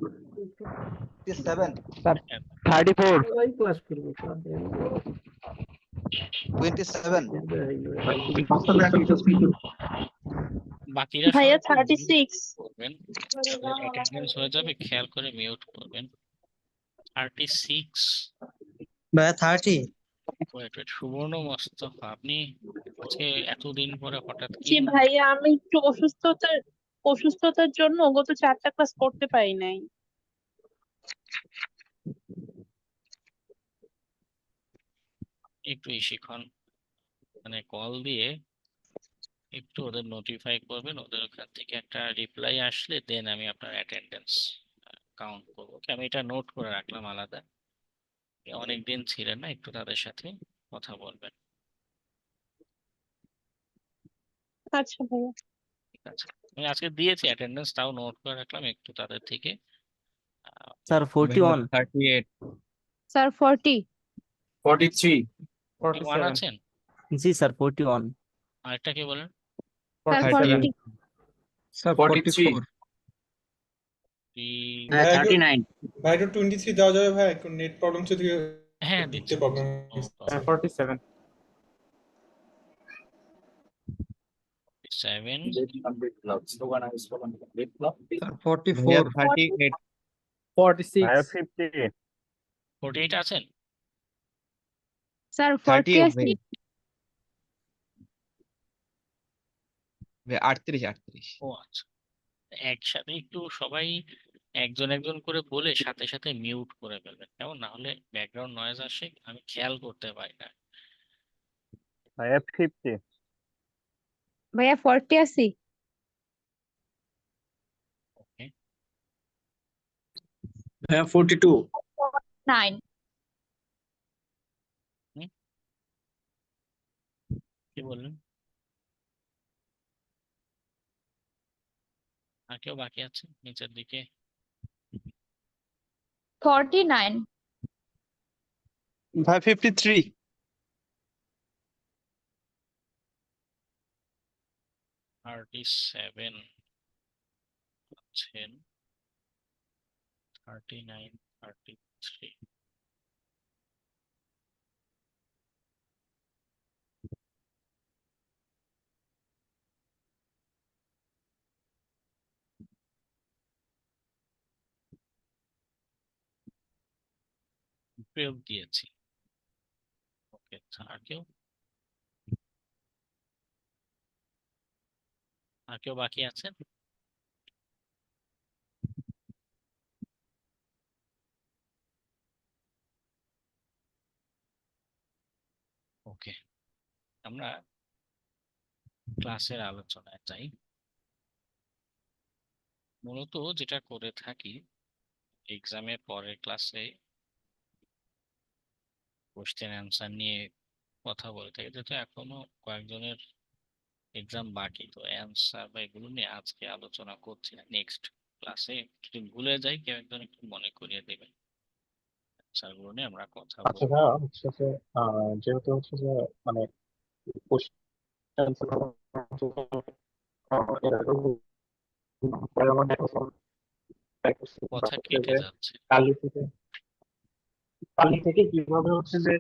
27 স্যার 34 27 বাকিরা ভাইয়া সবাই একটু 36। করবেন, যাদের অ্যাটেন্ডেন্স হয়ে যাবে খেয়াল করে মিউট করবেন। 36। ভাই 30 ওয়েট ওয়েট, সুবর্ণ মোস্তফা, আপনি আজকে এতদিন পরে হঠাৎ কি জি ভাইয়া, আমি একটু অসুস্থতার জন্য গত 4টা ক্লাস করতে পারি নাই। একটু শিখন কল দিয়ে একটু ওদের নোটিফাই করবেন, ওদের ওখান থেকে একটা রিপ্লাই আসলে দেন আমি আপনার অ্যাটেন্ডেন্স কাউন্ট করবো। আমি এটা নোট করে রাখলাম আলাদা, অনেকদিন ছিলেন না, একটু তাদের সাথে কথা বলবেন। আচ্ছা ভাইয়া। ঠিক আছে, আমি আজকে দিয়েছি অ্যাটেন্ডেন্স, তাও নোট করে রাখলাম, একটু তাদের থেকে স্যার 41। 38 স্যার 40। 43 41 আছেন? জি স্যার 41। আরেকটা কে বলেন? স্যার 37 40। স্যার 43 44। 39 ভাই একটু 23 দেওয়া যাবে ভাই, একটু নেট প্রবলেম ছিল থেকে হ্যাঁ দিতে দিচ্ছি প্রবলেম। 47 7। স্যার ভাইয়া 44। 38 ভাইয়া 46 50। 48 আছেন? স্যার 40 38 আছে। ভাই 38 ও আচ্ছা, একসাথে একটু সবাই একজন একজন করে বলে সাথে সাথে মিউট করে ফেলবেন, কেমন? না হলে ব্যাকগ্রাউন্ড নয়েজ আসে, আমি খেয়াল করতে পারি না। ভাইয়া 50। ভাইয়া 40 আছে। ওকে, ভাইয়া 42 9। কি বললেন? আর কেউ বাকি আছে নিচের দিকে? 49, ভাই 53, 37 আছেন, 39, 33। প্রয়োগ দিয়েছি। ওকে, আর কেউ বাকি আছেন? ওকে, আমরা ক্লাসের আলোচনায় যাই। মূলত যেটা করে থাকি, এক্সামের পরের ক্লাসে কোশ্চেন অ্যান্সার নিয়ে কথা বলে থাকি, যেহেতু এখনো কয়েকজনের এক্সাম বাকি, তো অ্যান্সার বা এগুলো নিয়ে আজকে আলোচনা করছি না। নেক্সট ক্লাসে যদি ভুলে যাই, কেউ একজন একটু মনে করিয়ে দেবেন, অ্যান্সার গুলো নিয়ে আমরা কথা আচ্ছা বলবো। ভাইয়া, হচ্ছে যে যেহেতু হচ্ছে যে মানে কোশ্চেন কথা কেটে যাচ্ছে। কালি থেকে কিভাবে হচ্ছে যে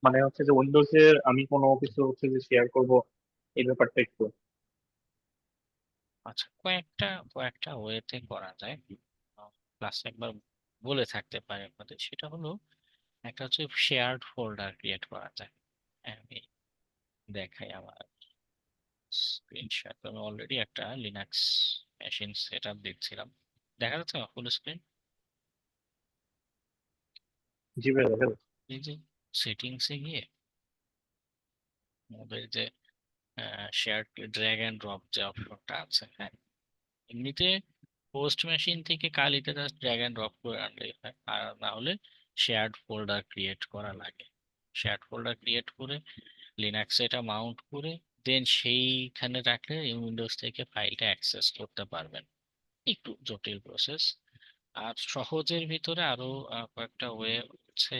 মানে হচ্ছে যে উইন্ডোজে আমি কোনো কিছু হচ্ছে যে শেয়ার করব, এই ব্যাপারটা একটু। আচ্ছা, কয়েকটা ওয়েতে করা যায়। ক্লাসে একবার বলে থাকতে পারে আপনাদের, সেটা হলো একটা হচ্ছে শেয়ার্ড ফোল্ডার ক্রিয়েট করা যায়। আমি দেখাই আমার স্ক্রিনশট। আমি অলরেডি একটা লিনাক্স মেশিন সেট আপ দিচ্ছিলাম, দেখা যাচ্ছে আমার ফুল স্ক্রিন। জি ভাইয়া, দেখা যাচ্ছে। এই যে সেটিংসে গিয়ে আমাদের যে শেয়ার ড্র্যাগ অ্যান্ড ড্রপ যে অপশনটা আছে, হ্যাঁ, এমনিতে হোস্ট মেশিন থেকে কালিতে জাস্ট ড্র্যাগ অ্যান্ড ড্রপ করে আনলেই হয়, আর না হলে শেয়ার্ড ফোল্ডার ক্রিয়েট করা লাগে। শেয়ার্ড ফোল্ডার ক্রিয়েট করে লিনাক্সে এটা মাউন্ট করে দেন সেইখানে রাখলে উইন্ডোজ থেকে ফাইলটা অ্যাক্সেস করতে পারবেন। একটু জটিল প্রসেস। আর সহজের ভিতরে আরো কয়েকটা ওয়ে হচ্ছে,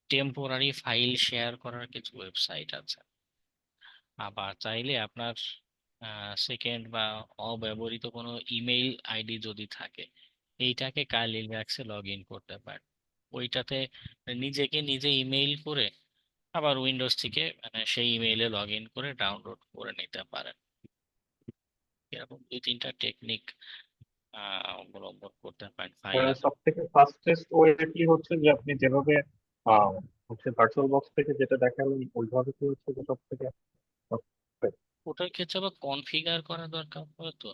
টেম্পোরারি ফাইল শেয়ার করার কিছু ওয়েবসাইট আছে। আবার চাইলে আপনার সেকেন্ড বা অব্যবহৃত কোনো ইমেইল আইডি যদি থাকে, এইটাকে কাইল লিনাক্সে লগ ইন করতে পারেন। ওইটাতে নিজেকে নিজে ইমেইল করে আবার উইন্ডোজ থেকে সেই ইমেইলে লগ ইন করে ডাউনলোড করে নিতে পারেন। এরকম 2-3টা টেকনিক অবলম্বন করতে পারেন ফাইল। সব থেকে ফাস্টেস্ট ওয়ে কি হচ্ছে যে আপনি যেভাবে আহ, হচ্ছে ভার্চুয়াল বক্স থেকে যেটা দেখালেন ওইভাবে কি হচ্ছে যে সব থেকে ওটার ক্ষেত্রে আবার কনফিগার করা দরকার হয়তো।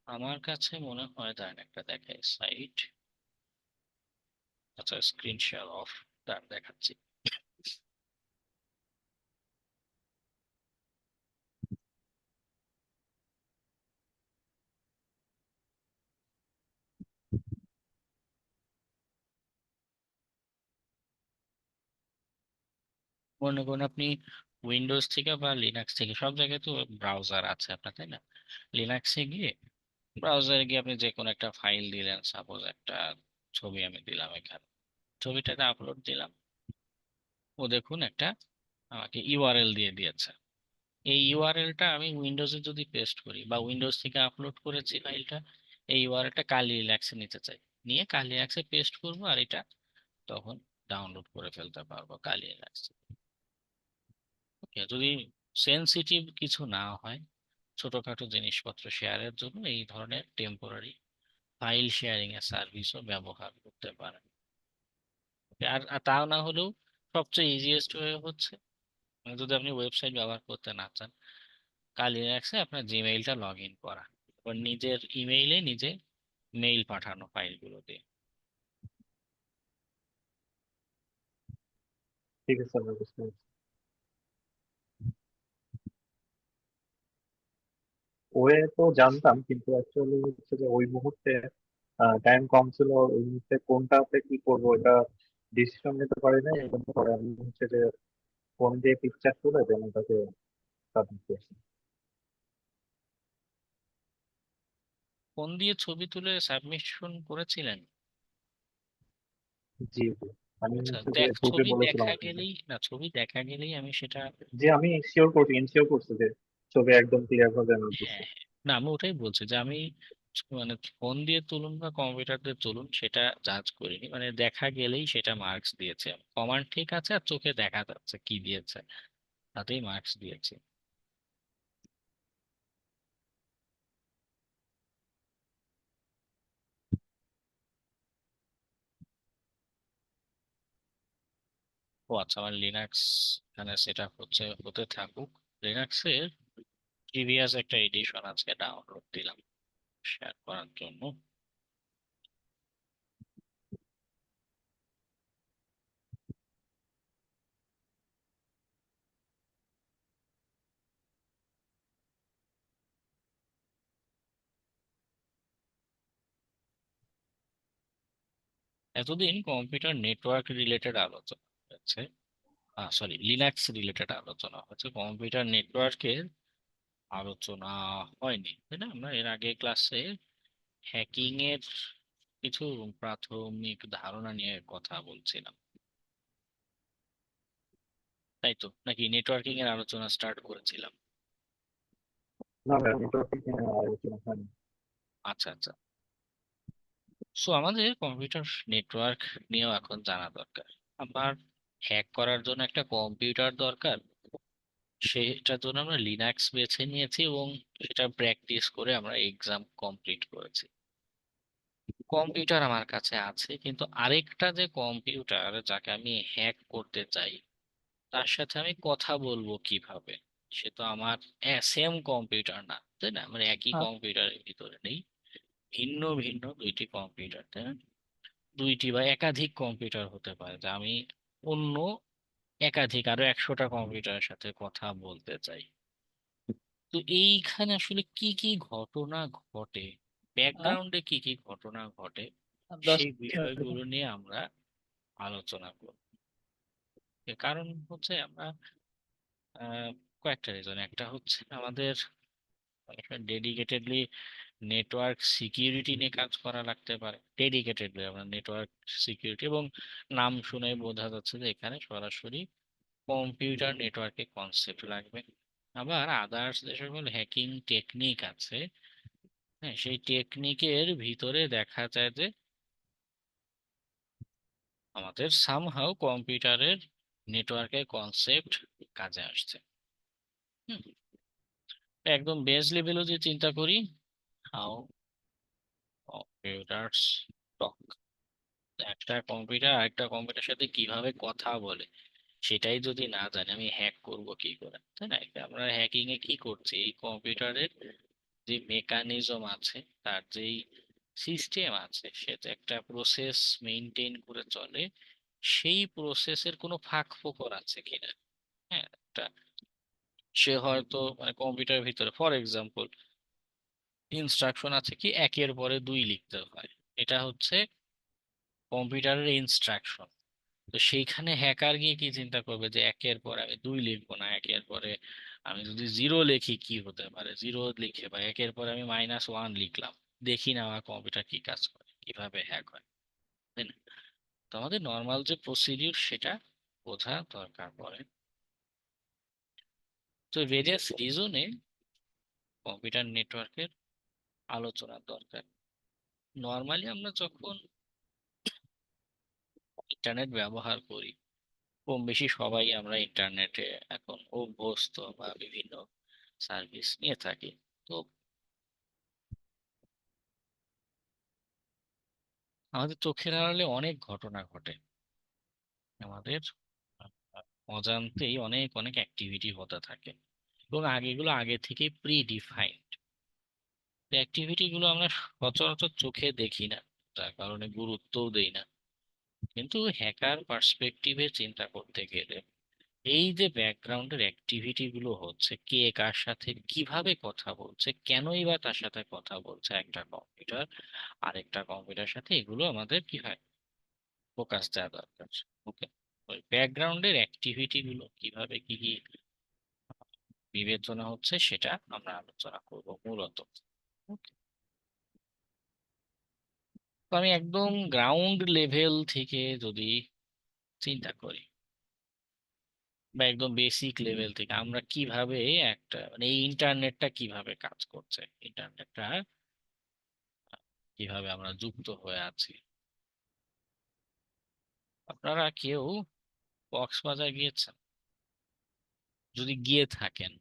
আমার কাছে মনে হয়, দাঁড়ান একটা দেখাই সাইট। আচ্ছা, স্ক্রিন শেয়ার অফ, দাঁড়ান দেখাচ্ছি। মনে করুন আপনি উইন্ডোজ থেকে বা লিনাক্স থেকে, সব জায়গায় তো ব্রাউজার আছে আপনার, তাই না? লিনাক্সে গিয়ে ব্রাউজারে গিয়ে আপনি যে কোনো একটা ফাইল দিলেন, সাপোজ একটা ছবি আমি দিলাম এখানে, ছবিটাতে আপলোড দিলাম। ও দেখুন একটা আমাকে ইউআরএল দিয়ে দিয়েছে। এই ইউআরএলটা আমি উইন্ডোজে যদি পেস্ট করি বা উইন্ডোজ থেকে আপলোড করেছি ফাইলটা, এই ইউআরএলটা কালি লিনাক্সে নিতে চাই, নিয়ে কালি লিনাক্সে পেস্ট করবো, আর এটা তখন ডাউনলোড করে ফেলতে পারবো কালি লিনাক্সে। ওকে, যদি সেনসিটিভ কিছু না হয়, ছোটখাটো জিনিসপত্র শেয়ারের জন্য এই ধরনের টেম্পোরারি ফাইল শেয়ারিং এর সার্ভিসও ব্যবহার করতে পারেন। আর তাও না হলেও সবচেয়ে ইজিয়েস্ট ওয়ে হচ্ছে, যদি আপনি ওয়েবসাইট ব্যবহার করতে না চান, কাল লিনাক্সে আপনার জিমেইলটা লগ ইন করা, এবার নিজের ইমেইলে নিজে মেইল পাঠানো ফাইলগুলো দিয়ে। ঠিক আছে, আমি বুঝতে পারছি। ওয়ে তো জানতাম, কিন্তু অ্যাকচুয়ালি হচ্ছে যে ওই মুহূর্তে টাইম কম ছিল, ওই মুহূর্তে কোনটাতে কি করবো এটা ডিসিশন নিতে পারি না। এই জন্য পরে আমি হচ্ছে যে ফোন দিয়ে পিকচার তুলে দেন ওটাকে সাবমিট করছি। ফোন দিয়ে ছবি তুলে সাবমিশন করেছিলেন? জি জি। আমি আচ্ছা হচ্ছে যে দেখ, গ্রুপে ছবি বলেছিলাম দেখা আপনাকে গেলেই না, ছবি দেখা গেলেই আমি সেটা যে আমি শিওর করছি, ইনশিওর করছি যে ছবি একদম ক্লিয়ার ভাবে আমি বুঝছি। হ্যাঁ হ্যাঁ। না আমি ওটাই বলছি যে আমি মানে ফোন দিয়ে তুলুন বা কম্পিউটার দিয়ে তুলুন সেটা জাজ করিনি, মানে দেখা গেলেই সেটা মার্কস দিয়েছে। কমান্ড ঠিক আছে আর চোখে দেখা যাচ্ছে কি দিয়েছে, তাতেই মার্কস দিয়েছে। ও আচ্ছা, আমার লিনাক্স এখানে সেট আপ হতে থাকুক। লিনাক্সের প্রিভিয়াস একটা এডিশন আজকে ডাউনলোড দিলাম শেয়ার করার জন্য। এতদিন কম্পিউটার নেটওয়ার্ক রিলেটেড আলোচনা হয়েছে, সরি লিনাক্স রিলেটেড আলোচনা হয়েছে, কম্পিউটার নেটওয়ার্কের আলোচনা হয়নি, তাই না? আমরা এর আগে ক্লাসে হ্যাকিং এর কিছু প্রাথমিক ধারণা নিয়ে কথা বলছিলাম, তাই তো? নাকি নেটওয়ার্কিং এর আলোচনা স্টার্ট করেছিলাম? না ভাই, নেটওয়ার্কিং আলোচনা হয়নি। আচ্ছা আচ্ছা। সো আমাদের কম্পিউটার নেটওয়ার্ক নিয়েও এখন জানা দরকার। আমার হ্যাক করার জন্য একটা কম্পিউটার দরকার, সেটার জন্য আমরা লিনাক্স বেছে নিয়েছি এবং সেটা প্র্যাকটিস করে আমরা এক্সাম কমপ্লিট করেছি। কম্পিউটার আমার কাছে আছে, কিন্তু আরেকটা যে কম্পিউটার যাকে আমি হ্যাক করতে চাই তার সাথে আমি কথা বলবো কিভাবে? সে তো আমার সেম কম্পিউটার না, তাই না? মানে একই কম্পিউটারের ভিতরে নেই, ভিন্ন ভিন্ন দুইটি কম্পিউটার, তাই না? দুইটি বা একাধিক কম্পিউটার হতে পারে, যা আমি অন্য একাধিক আরো 100টা কম্পিউটারের সাথে কথা বলতে চাই। তো এইখানে আসলে কি কি ঘটনা ঘটে, ব্যাকগ্রাউন্ডে কি কি ঘটনা ঘটে, সেই বিষয়গুলো নিয়ে আমরা আলোচনা করব। এর কারণ হচ্ছে আমরা কয়েকটা রিজন। একটা হচ্ছে আমাদের ডেডিকেটেডলি নেটওয়ার্ক সিকিউরিটি নিয়ে কাজ করা লাগতে পারে, ডেডিকেটেডলি আমরা নেটওয়ার্ক সিকিউরিটি, এবং নাম শুনে বোঝা যাচ্ছে যে এখানে সরাসরি কম্পিউটার নেটওয়ার্কে কনসেপ্ট লাগবে। আবার আদার্স যে সকল হ্যাকিং টেকনিক আছে, হ্যাঁ, সেই টেকনিকের ভিতরে দেখা যায় যে আমাদের সামহাও কম্পিউটারের নেটওয়ার্কের কনসেপ্ট কাজে আসছে। হুম, একদম বেস লেভেলও যদি চিন্তা করি, হাউ কম্পিউটারস টক, একটা কম্পিউটার আরেকটা কম্পিউটার সাথে কিভাবে কথা বলে সেটাই যদি না জানি আমি হ্যাক করব কি করে, তাই না? আমরা হ্যাকিং এ কি করছি, এই কম্পিউটারের যে মেকানিজম আছে, তার যেই সিস্টেম আছে, সে তো একটা প্রসেস মেনটেন করে চলে, সেই প্রসেসের কোনো ফাঁক ফোকর আছে কিনা। হ্যাঁ, একটা সে হয়তো মানে কম্পিউটারের ভিতরে ফর এক্সাম্পল ইনস্ট্রাকশন আছে কি একের পরে দুই লিখতে হয়, এটা হচ্ছে কম্পিউটারের ইনস্ট্রাকশন। তো সেইখানে হ্যাকার গিয়ে কি চিন্তা করবে যে একের পর আমি দুই লিখবো না, একের পরে আমি যদি জিরো লিখি কি হতে পারে, জিরো লিখে বা একের পরে আমি -1 লিখলাম, দেখি না আমার কম্পিউটার কি কাজ করে, কিভাবে হ্যাক হয়, তাই না? তো আমাদের নর্মাল যে প্রসিডিউর সেটা বোঝা দরকার পড়ে। তো ভেরিয়াস রিজনে কম্পিউটার নেটওয়ার্কের আলোচনা দরকার। নর্মালি আমরা যখন ইন্টারনেট ব্যবহার করি, কম বেশি সবাই আমরা ইন্টারনেটে এখন অভ্যস্ত বা বিভিন্ন সার্ভিস নিয়ে থাকি। তো আমাদের চোখের আড়ালে অনেক ঘটনা ঘটে, আমাদের আহ, অজান্তেই অনেক অনেক অ্যাক্টিভিটি হতে থাকে, এবং এগুলো আগে থেকে প্রি ডিফাইন্ড। অ্যাক্টিভিটি গুলো আমরা সচরাচর চোখে দেখি না, যার কারণে গুরুত্বও দেই না। কিন্তু হ্যাকার পার্সপেক্টিভে চিন্তা করতে গেলে এই যে ব্যাকগ্রাউন্ডের অ্যাক্টিভিটি গুলো হচ্ছে, কে কার সাথে কিভাবে কথা বলছে, কেনই বা তার সাথে কথা বলছে একটা কম্পিউটার আরেকটা কম্পিউটার সাথে, এগুলো আমাদের কি হয় ফোকাস দেওয়া দরকার। ওকে, ওই ব্যাকগ্রাউন্ডের অ্যাক্টিভিটি গুলো কিভাবে কি কি বিবেচনা হচ্ছে সেটা আমরা আলোচনা করব মূলত। Okay? তো আমি একদম গ্রাউন্ড লেভেল থেকে যদি চিন্তা করি, বা একদম বেসিক লেভেল থেকে আমরা কিভাবে একটা মানে এই ইন্টারনেটটা কিভাবে কাজ করছে, ইন্টারনেটটা কিভাবে আমরা যুক্ত হয়ে আছি। আপনারা কেউ কক্সবাজার গিয়েছেন? যদি গিয়ে থাকেন,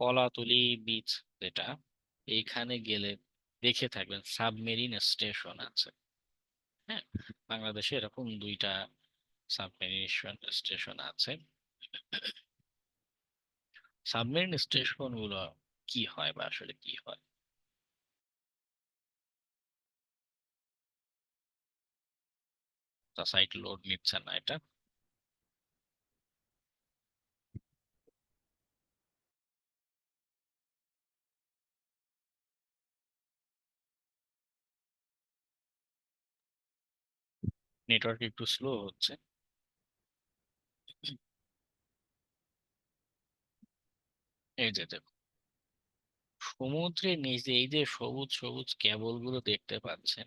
কলাতলি বিচ যেটা, এইখানে গেলে দেখে থাকবেন সাবমেরিন স্টেশন আছে। হ্যাঁ, বাংলাদেশে এরকম 2টা সাবমেরিন স্টেশন আছে। সাবমেরিন স্টেশন গুলো কি হয় বা আসলে কি হয়? সাইট লোড নিচ্ছে না এটা। নেটওয়ার্ক একটু স্লো হচ্ছে। এই যে দেখো, সমুদ্রের নিচে এই যে সবুজ সবুজ কেবল গুলো দেখতে পাচ্ছেন,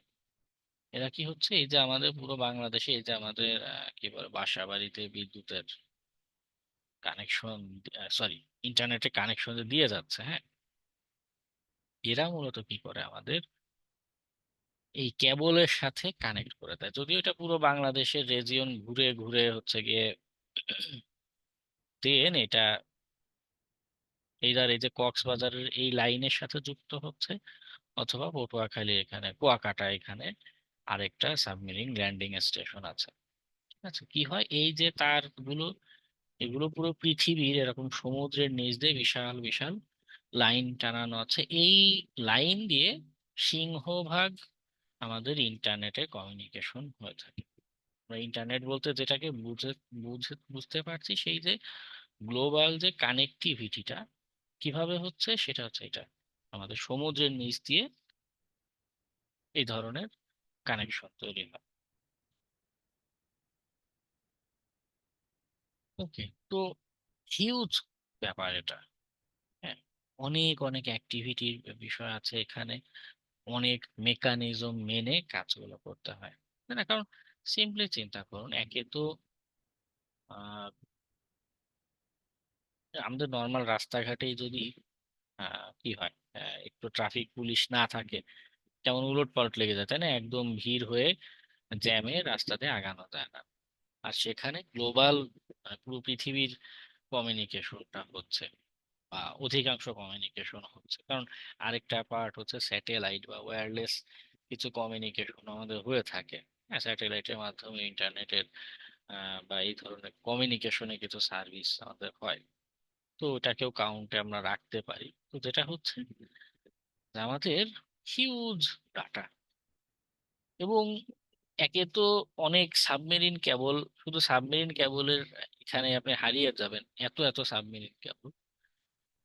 এরা কি হচ্ছে, এই যে আমাদের পুরো বাংলাদেশে এই যে আমাদের কি বলে বাসা বাড়িতে বিদ্যুতের কানেকশন, সরি ইন্টারনেটের কানেকশন দিয়ে যাচ্ছে, হ্যাঁ, এরা মূলত কি করে আমাদের এই কেবলের সাথে কানেক্ট করে দেয়। যদিও এটা পুরো বাংলাদেশের রেজিয়ন ঘুরে ঘুরে হচ্ছে গিয়ে দেন এটা এইদার এই যে কক্সবাজারের এই লাইনের সাথে যুক্ত হচ্ছে, অথবা পটুয়াখালী এখানে কুয়াকাটা এখানে আরেকটা সাবমেরিন ল্যান্ডিং স্টেশন আছে। ঠিক আছে, কি হয় এই যে তারগুলো, এগুলো পুরো পৃথিবীর এরকম সমুদ্রের নিচ দিয়ে বিশাল বিশাল লাইন টানানো আছে। এই লাইন দিয়ে সিংহভাগ আমাদের ইন্টারনেটে কমিউনিকেশন হয়ে থাকে। আমরা ইন্টারনেট বলতে যেটাকে বুঝতে পারছি, সেই যে গ্লোবাল যে কানেক্টিভিটিটা কিভাবে হচ্ছে, সেটা হচ্ছে এটা আমাদের সমুদ্রের নিচ দিয়ে এই ধরনের কানেকশন তৈরি হয়। ওকে, তো হিউজ ব্যাপার এটা। হ্যাঁ, অনেক অনেক অ্যাক্টিভিটির বিষয় আছে এখানে, অনেক মেকানিজম মেনে কাজগুলো করতে হয়, তাই না? কারণ সিম্পলি চিন্তা করুন, একে তো আহ, আমাদের নর্মাল রাস্তাঘাটেই যদি কি হয়, একটু ট্রাফিক পুলিশ না থাকে, কেমন উলট পালট লেগে যায়, তাই না? একদম ভিড় হয়ে জ্যামে রাস্তাতে আগানো যায় না। আর সেখানে গ্লোবাল পুরো পৃথিবীর কমিউনিকেশনটা হচ্ছে, বা অধিকাংশ কমিউনিকেশন হচ্ছে। কারণ আরেকটা পার্ট হচ্ছে স্যাটেলাইট বা ওয়্যারলেস কিছু কমিউনিকেশন আমাদের হয়ে থাকে। হ্যাঁ, স্যাটেলাইটের মাধ্যমে ইন্টারনেটের বা এই ধরনের কমিউনিকেশনে কিছু সার্ভিস আমাদের হয়। তো ওটাকেও কাউন্টে আমরা রাখতে পারি। তো যেটা হচ্ছে যে আমাদের হিউজ ডাটা, এবং একে তো অনেক সাবমেরিন কেবল, শুধু সাবমেরিন কেবলের এখানে আপনি হারিয়ে যাবেন, এত এত সাবমেরিন কেবল।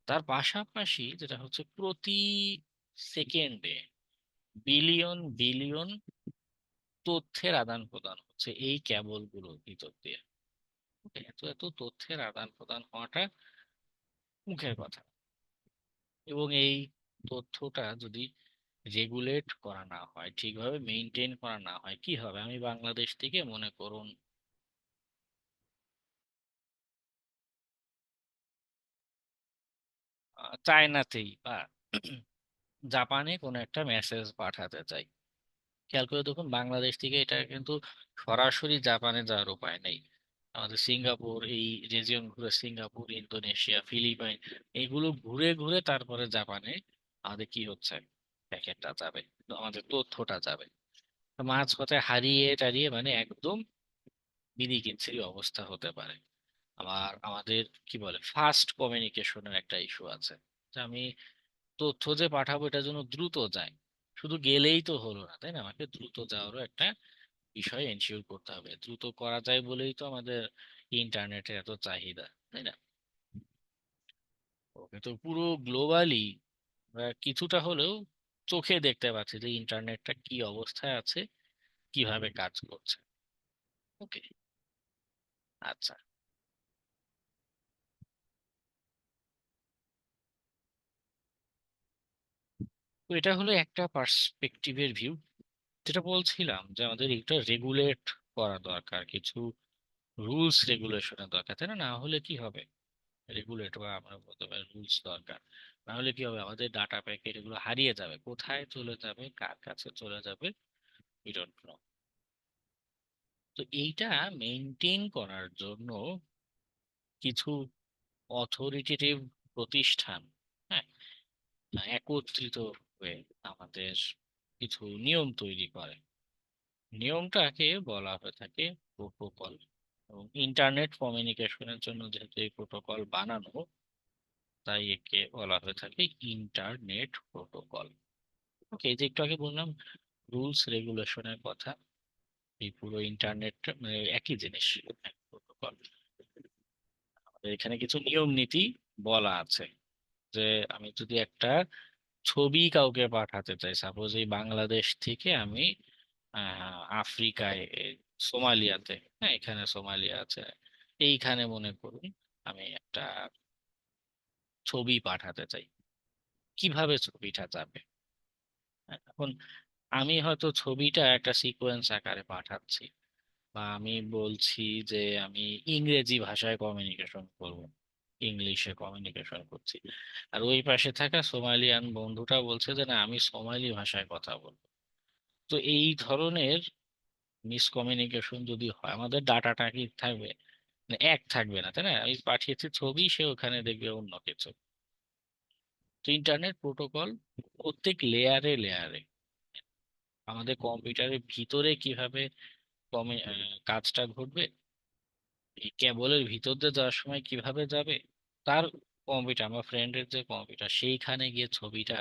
তার পাশাপাশি যেটা হচ্ছে প্রতি সেকেন্ডে বিলিয়ন বিলিয়ন তথ্যের আদান প্রদান হচ্ছে এই কেবলগুলোর ভিতর দিয়ে। এত এত তথ্যের আদান প্রদান হওয়াটা মুখের কথা। এবং এই তথ্যটা যদি রেগুলেট করা না হয়, ঠিকভাবে মেনটেন করা না হয়, কি হবে? আমি বাংলাদেশ থেকে মনে করুন চায়নাতেই বা জাপানে কোনো একটা মেসেজ পাঠাতে চাই, খেয়াল করে দেখুন বাংলাদেশ থেকে এটা কিন্তু সরাসরি জাপানে যাওয়ার উপায় নেই। আমাদের সিঙ্গাপুর, এই রিজিয়ন ঘুরে সিঙ্গাপুর, ইন্দোনেশিয়া, ফিলিপাইন, এগুলো ঘুরে ঘুরে তারপরে জাপানে আমাদের কি হচ্ছে, প্যাকেটটা যাবে, তো আমাদের তথ্যটা যাবে। তো মাঝপথে হারিয়ে টারিয়ে মানে একদম বিদিকিচ্ছিরি অবস্থা হতে পারে। আবার আমাদের কি বলে ফাস্ট কমিউনিকেশনের একটা ইস্যু আছে, যে আমি তথ্য যে পাঠাবো এটা যেন দ্রুত যায়। শুধু গেলেই তো হলো না, তাই না? আমাকে দ্রুত যাওয়ারও একটা বিষয় এনশিওর করতে হবে। দ্রুত করা যায় বলেই তো আমাদের ইন্টারনেটের এত চাহিদা, তাই না? ওকে, তো পুরো গ্লোবালি কিছুটা হলেও চোখে দেখতে পাচ্ছি যে ইন্টারনেটটা কি অবস্থায় আছে, কিভাবে কাজ করছে। ওকে, আচ্ছা, তো এটা হলো একটা পার্সপেক্টিভের ভিউ। যেটা বলছিলাম যে আমাদের এটা রেগুলেট করা দরকার, কিছু রুলস রেগুলেশনের দরকার, তাই না? না হলে কি হবে, রেগুলেট বা আমরা বলতে পারি রুলস দরকার। না হলে কি হবে, আমাদের ডাটা প্যাকেট এগুলো হারিয়ে যাবে, কোথায় চলে যাবে, কার কাছে চলে যাবে, উই ডোন্ট নো। তো এইটা মেনটেন করার জন্য কিছু অথরিটেটিভ প্রতিষ্ঠান, হ্যাঁ, একত্রিত হয়ে আমাদের কিছু নিয়ম তৈরি করে। নিয়মটাকে বলা হয়ে থাকে প্রোটোকল। এবং ইন্টারনেট কমিউনিকেশনের জন্য যেহেতু এই প্রোটোকল বানানো, তাই একে বলা হয়ে থাকে ইন্টারনেট প্রোটোকল। ওকে, এই যে একটু আগে বললাম রুলস রেগুলেশনের কথা, এই পুরো ইন্টারনেট মানে একই জিনিস, প্রোটোকল। এখানে কিছু নিয়ম নীতি বলা আছে যে আমি যদি একটা ছবি কাউকে পাঠাতে চাই, সাপোজ এই বাংলাদেশ থেকে আমি আফ্রিকায় সোমালিয়াতে, হ্যাঁ এখানে সোমালিয়া আছে, এইখানে মনে করুন আমি একটা ছবি পাঠাতে চাই, কিভাবে ছবিটা যাবে? হ্যাঁ, এখন আমি হয়তো ছবিটা একটা সিকোয়েন্স আকারে পাঠাচ্ছি, বা আমি বলছি যে আমি ইংরেজি ভাষায় কমিউনিকেশন করব, ইংলিশে কমিউনিকেশন করছি, আর ওই পাশে থাকা সোমালিয়ান বন্ধুটা বলছে যে না আমি সোমালি ভাষায় কথা বলবো। তো এই ধরনের মিসকমিউনিকেশন যদি হয়, আমাদের ডাটাটা কি থাকবে, মানে এক থাকবে না, তাই না? আমি পাঠিয়েছি ছবি, সে ওখানে দেখবে অন্য কিছু। তো ইন্টারনেট প্রোটোকল প্রত্যেক লেয়ারে লেয়ারে আমাদের কম্পিউটারের ভিতরে কিভাবে কাজটা ঘটবে, এই কেবলের ভিতর দিয়ে যাওয়ার সময় কিভাবে যাবে, তার কম্পিউটার, আমার ফ্রেন্ডের যে কম্পিউটার সেইখানে গিয়ে ছবিটা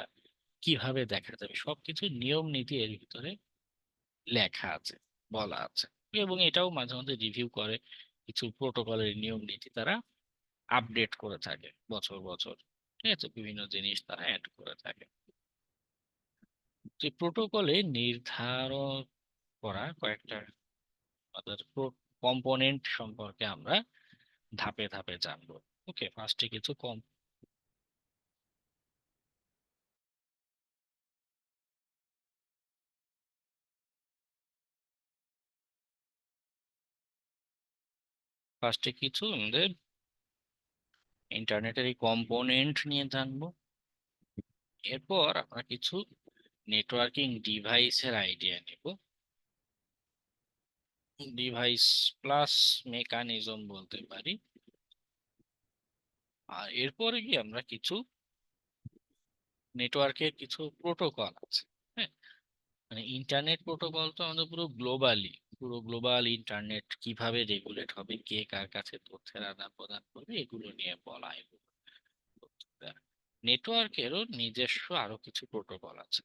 কিভাবে দেখা যাবে, সবকিছু নিয়ম নীতি এর ভিতরে লেখা আছে, বলা আছে। এবং এটাও মাঝে মধ্যে রিভিউ করে, কিছু প্রোটোকলের নিয়ম নীতি তারা আপডেট করে থাকে বছর বছর, ঠিক আছে, বিভিন্ন জিনিস তারা অ্যাড করে থাকে। তো প্রোটোকলে নির্ধারণ করা কয়েকটা আমাদের কম্পোনেন্ট সম্পর্কে আমরা ধাপে ধাপে জানবো। ওকে, ফার্স্টে কিছু আমাদের ইন্টারনেটের এই কম্পোনেন্ট নিয়ে জানবো। এরপর আমরা কিছু নেটওয়ার্কিং ডিভাইসের আইডিয়া নিব, ডিভাইস প্লাস মেকানিজম বলতে পারি। আর এরপরে গিয়ে আমরা কিছু নেটওয়ার্কের কিছু প্রোটোকল আছে, হ্যাঁ, মানে ইন্টারনেট প্রোটোকল তো আমাদের পুরো গ্লোবাল ইন্টারনেট কিভাবে রেগুলেট হবে, কে কার কাছে তথ্যের আদান প্রদান করবে, এগুলো নিয়ে বলা এগুলো। নেটওয়ার্কেরও নিজস্ব আরো কিছু প্রোটোকল আছে,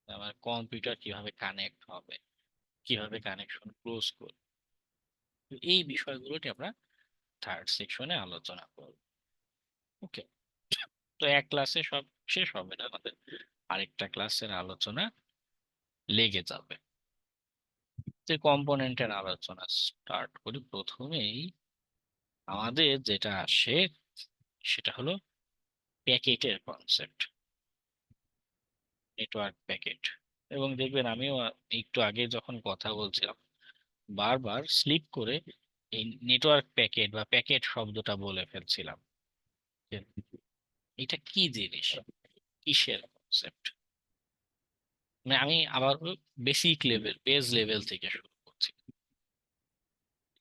আমার কম্পিউটার কিভাবে কানেক্ট হবে, কিভাবে কানেকশন ক্লোজ করবে, তো এই বিষয়গুলোটি আমরা থার্ড সেকশনে আলোচনা করব। ওকে, তো এক ক্লাসে সব শেষ হবে না, আমাদের আরেকটা ক্লাসের আলোচনা লেগে যাবে। যে কম্পোনেন্টের আলোচনা স্টার্ট করি, প্রথমেই আমাদের যেটা আসে সেটা হলো প্যাকেটের কনসেপ্ট, নেটওয়ার্ক প্যাকেট। এবং দেখবেন আমিও একটু আগে যখন কথা বলছিলাম বারবার স্লিপ করে এই নেটওয়ার্ক প্যাকেট বা প্যাকেট শব্দটা বলে ফেলছিলাম। যে এটা কি জিনিস, কিসের কনসেপ্ট, মানে আমি আবার বেসিক লেভেল, বেস লেভেল থেকে শুরু করছি।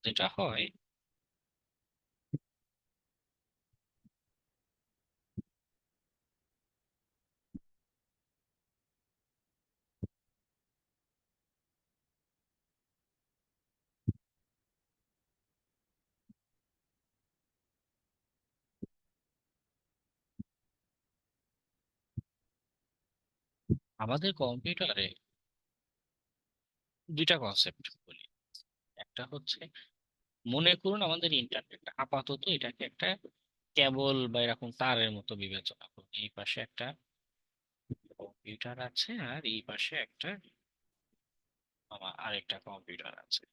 যেটা হয়, আমাদের কম্পিউটারে দুইটা কনসেপ্ট বলি। একটা হচ্ছে, মনে করুন আমাদের ইন্টারনেট, আপাতত এটাকে একটা কেবল বা এরকম তারের মতো বিবেচনা করুন। এই পাশে একটা কম্পিউটার আছে আর এই পাশে একটা আমার আরেকটা কম্পিউটার আছে।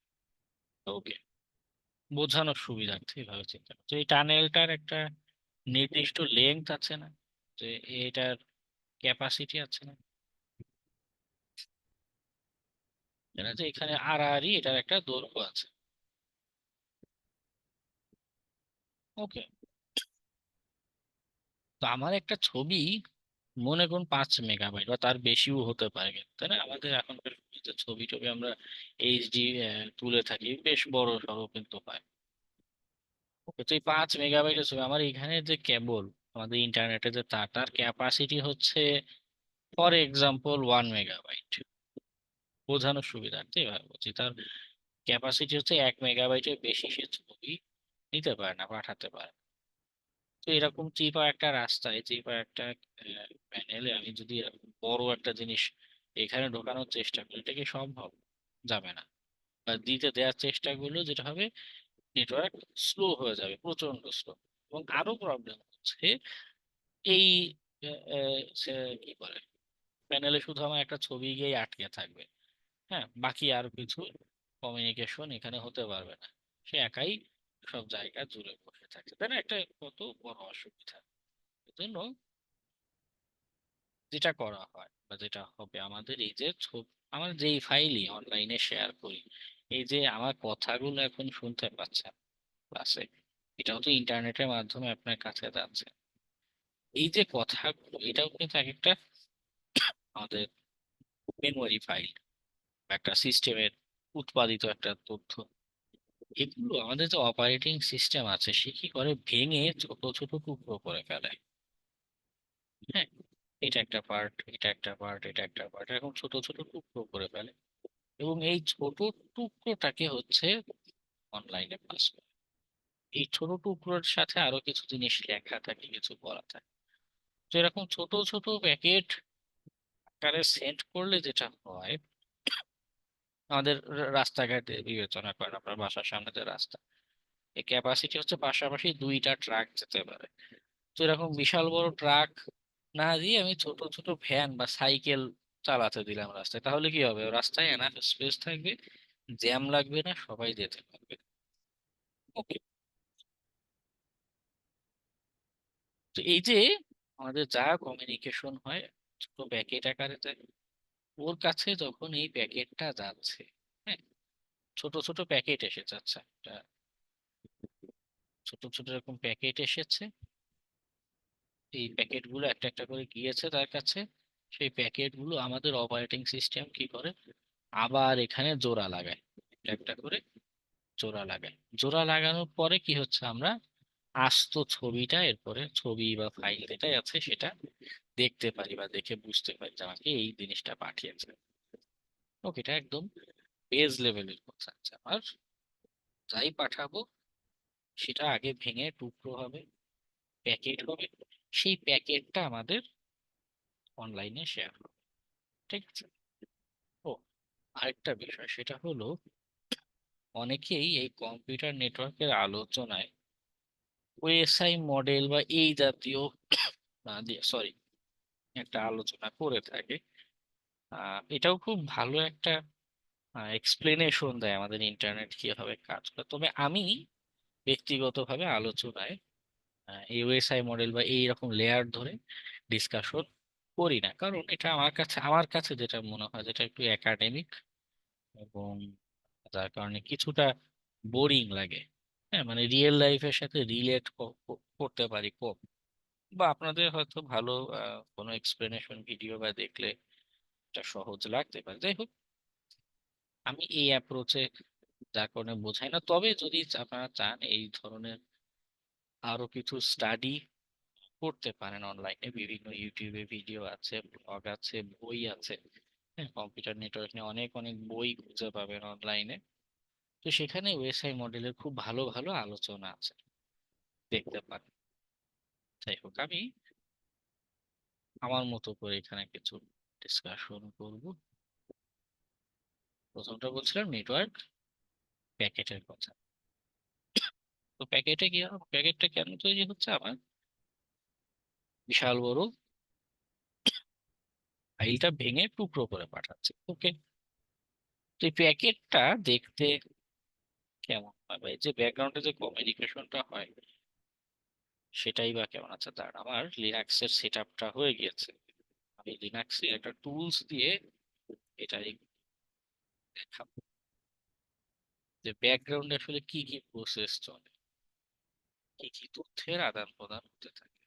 ওকে, বোঝানোর সুবিধার্থে এভাবে চিন্তা করছি, এই টানেলটার একটা নির্দিষ্ট লেন্থ আছে না, যে এটার ক্যাপাসিটি আছে না, জানা যে এখানে আড়াআড়ি এটার একটা দৈর্ঘ্য আছে। ওকে, তো আমার একটা ছবি মনে করুন 5 মেগাবাইট বা তার বেশিও হতে পারে, কিন্তু তাই না? আমাদের এখনকার যে ছবি টবি আমরা এইচডি তুলে থাকি, বেশ বড় সড়ো কিন্তু হয়। ওকে, তো এই 5 মেগাবাইটের ছবি আমার এখানে যে কেবল আমাদের ইন্টারনেটে যে তার ক্যাপাসিটি হচ্ছে ফর এক্সাম্পল 1 মেগাবাইট। বোঝানোর সুবিধার্থে এভাবে বলছি, তার ক্যাপাসিটি হচ্ছে 1 মেগাবাইটের বেশি সে ছবি নিতে পারে না, পাঠাতে পারে না। তো এরকম চিপা একটা রাস্তায়, চিপা একটা প্যানেলে আমি যদি এরকম বড় একটা জিনিস এখানে ঢোকানোর চেষ্টা করি, এটা কি সম্ভব? যাবে না। বা দিতে দেওয়ার চেষ্টা করলেও যেটা হবে, নেটওয়ার্ক স্লো হয়ে যাবে, প্রচন্ড স্লো। এবং আরো প্রবলেম হচ্ছে এই কি বলে, প্যানেলে শুধু আমার একটা ছবি গিয়ে আটকে থাকবে। হ্যাঁ, বাকি আর কিছু কমিউনিকেশন এখানে হতে পারবে না। সে একাই সব জায়গা জুড়ে বসে থাকে, তাই না? একটা কত বড় অসুবিধা। এজন্য যেটা করা হয় বা যেটা হবে, আমাদের এই যে আমার যেই ফাইলই অনলাইনে শেয়ার করি, এই যে আমার কথাগুলো এখন শুনতে পাচ্ছেন ক্লাসে, এটাও তো ইন্টারনেটের মাধ্যমে আপনার কাছে যাচ্ছে। এই যে কথাগুলো, এটাও কিন্তু এক একটা আমাদের মেমোরি ফাইল, একটা সিস্টেমের উৎপাদিত একটা তথ্য। এগুলো আমাদের যে অপারেটিং সিস্টেম আছে, সে কি করে, ভেঙে ছোট ছোট টুকরো করে ফেলে। হ্যাঁ, এটা একটা পার্ট, এটা একটা পার্ট, এটা একটা পার্ট, এরকম ছোট ছোট টুকরো করে ফেলে। এবং এই ছোট টুকরোটাকে হচ্ছে অনলাইনে পাস করে। এই ছোট টুকরোর সাথে আরো কিছু জিনিস লেখা থাকে, কিছু বলা থাকে। তো এরকম ছোট ছোট প্যাকেট আকারে সেন্ড করলে যেটা হয়, আমাদের রাস্তাঘাটে বিবেচনা করেন, আপনার বাসার সামনে যে রাস্তা, এই ক্যাপাসিটি হচ্ছে পাশাপাশি 2টা ট্রাক যেতে পারে। তো এরকম বিশাল বড় ট্রাক না দিয়ে আমি ছোট ছোট ভ্যান বা সাইকেল চালাতে দিলাম রাস্তায়, তাহলে কি হবে? রাস্তায় এনাফ স্পেস থাকবে, জ্যাম লাগবে না, সবাই যেতে পারবে। ওকে, তো এই যে আমাদের যা কমিউনিকেশন হয় ছোট প্যাকেট আকারে যায়, ওর কাছে যখন এই প্যাকেটটা যাচ্ছে, হ্যাঁ, ছোট ছোট প্যাকেট এসে যাচ্ছে, একটা ছোট ছোট এরকম প্যাকেট এসেছে, এই প্যাকেট গুলো একটা একটা করে গিয়েছে তার কাছে। সেই প্যাকেট গুলো আমাদের অপারেটিং সিস্টেম কি করে, আবার এখানে জোড়া লাগায়, একটা একটা করে জোড়া লাগায়। জোড়া লাগানোর পরে কি হচ্ছে, আমরা আস্ত ছবিটা, এরপরে ছবি বা ফাইল যেটাই আছে সেটা দেখতে পারি বা দেখে বুঝতে পারি যে আমাকে এই জিনিসটা পাঠিয়েছে। ওকে, এটা একদম বেজ লেভেলের কথা। আচ্ছা, আর যাই পাঠাবো সেটা আগে ভেঙে টুকরো হবে, প্যাকেট হবে, সেই প্যাকেটটা আমাদের অনলাইনে শেয়ার হবে। ঠিক আছে? ও, আরেকটা বিষয় সেটা হলো, অনেকেই এই কম্পিউটার নেটওয়ার্কের আলোচনায় ওএসআই মডেল বা এই জাতীয় সরি একটা আলোচনা করে থাকে। এটাও খুব ভালো একটা এক্সপ্লেনেশন দেয় আমাদের ইন্টারনেট কিভাবে কাজ করে। তবে আমি ব্যক্তিগতভাবে আলোচনায় এই ওএসআই মডেল বা এই রকম লেয়ার ধরে ডিসকাশন করি না, কারণ এটা আমার কাছে যেটা মনে হয়, যেটা একটু একাডেমিক এবং যার কারণে কিছুটা বোরিং লাগে। হ্যাঁ, মানে রিয়েল লাইফের সাথে রিলেট করতে পারি কম। বা আপনাদের হয়তো ভালো কোনো এক্সপ্লেনেশন ভিডিও বা দেখলে এটা সহজ লাগতে পারে। যাই হোক, আমি এই অ্যাপ্রোচে যার কারণে বোঝাই না। তবে যদি আপনারা চান এই ধরনের আরো কিছু স্টাডি করতে পারেন, অনলাইনে বিভিন্ন ইউটিউবে ভিডিও আছে, ব্লগ আছে, বই আছে। হ্যাঁ, কম্পিউটার নেটওয়ার্ক নিয়ে অনেক অনেক বই খুঁজে পাবেন অনলাইনে। তো সেখানে ওএসআই মডেলের খুব ভালো ভালো আলোচনা আছে, দেখতে পারেন। যাই হোক, আমি আমার মতো করে এখানে কিছু ডিসকাশন করব। প্রথমটা বলছিলাম নেটওয়ার্ক প্যাকেটের কথা। তো প্যাকেটে কি হবে, প্যাকেটটা কেন তৈরি হচ্ছে, আমার বিশাল বড় ফাইলটা ভেঙে টুকরো করে পাঠাচ্ছে। ওকে, তো এই প্যাকেটটা দেখতে কেমন হয়, বা এই যে ব্যাকগ্রাউন্ডে যে কমিউনিকেশনটা হয় সেটাই বা কেমন আছে। তার আমার লিনাক্সের সেট আপটা হয়ে গিয়েছে, আমি লিনাক্সে একটা টুলস দিয়ে এটা দেখাবো যে ব্যাকগ্রাউন্ডে আসলে কি কি প্রসেস চলে, কি কি তথ্যের আদান প্রদান হতে থাকে।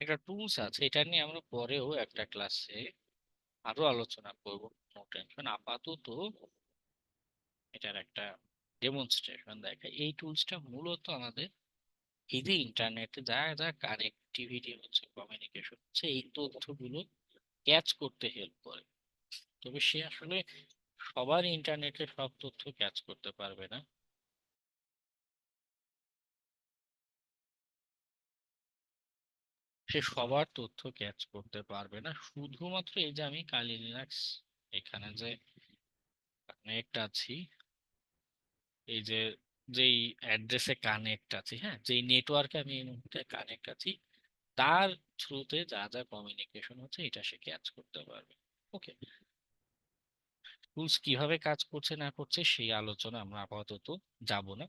একটা টুলস আছে, এটা নিয়ে আমরা পরেও একটা ক্লাসে আরো আলোচনা করব, নো টেনশন। আপাতত এটার একটা ডেমনস্ট্রেশন দেখাই। এই টুলসটা মূলত আমাদের এই যে ইন্টারনেটে যা যা কানেক্টিভিটি হচ্ছে, কমিউনিকেশন হচ্ছে, এই তথ্যগুলো ক্যাচ করতে হেল্প করে। তবে সে আসলে সবার ইন্টারনেটে সব তথ্য ক্যাচ করতে পারবে না। সে সবার তথ্য ক্যাচ করতে পারবে না। শুধুমাত্র এই যে আমি কালি লিনাক্স এখানে যে কানেক্ট আছি, এই যে যেই অ্যাড্রেসে কানেক্ট আছি, হ্যাঁ, যেই নেটওয়ার্কে আমি এই মুহূর্তে কানেক্ট আছি, তার থ্রুতে যা যা কমিউনিকেশন হচ্ছে এটা সে ক্যাচ করতে পারবে। ওকে, টুলস কিভাবে কাজ করছে না করছে সেই আলোচনা আমরা আপাতত যাব না।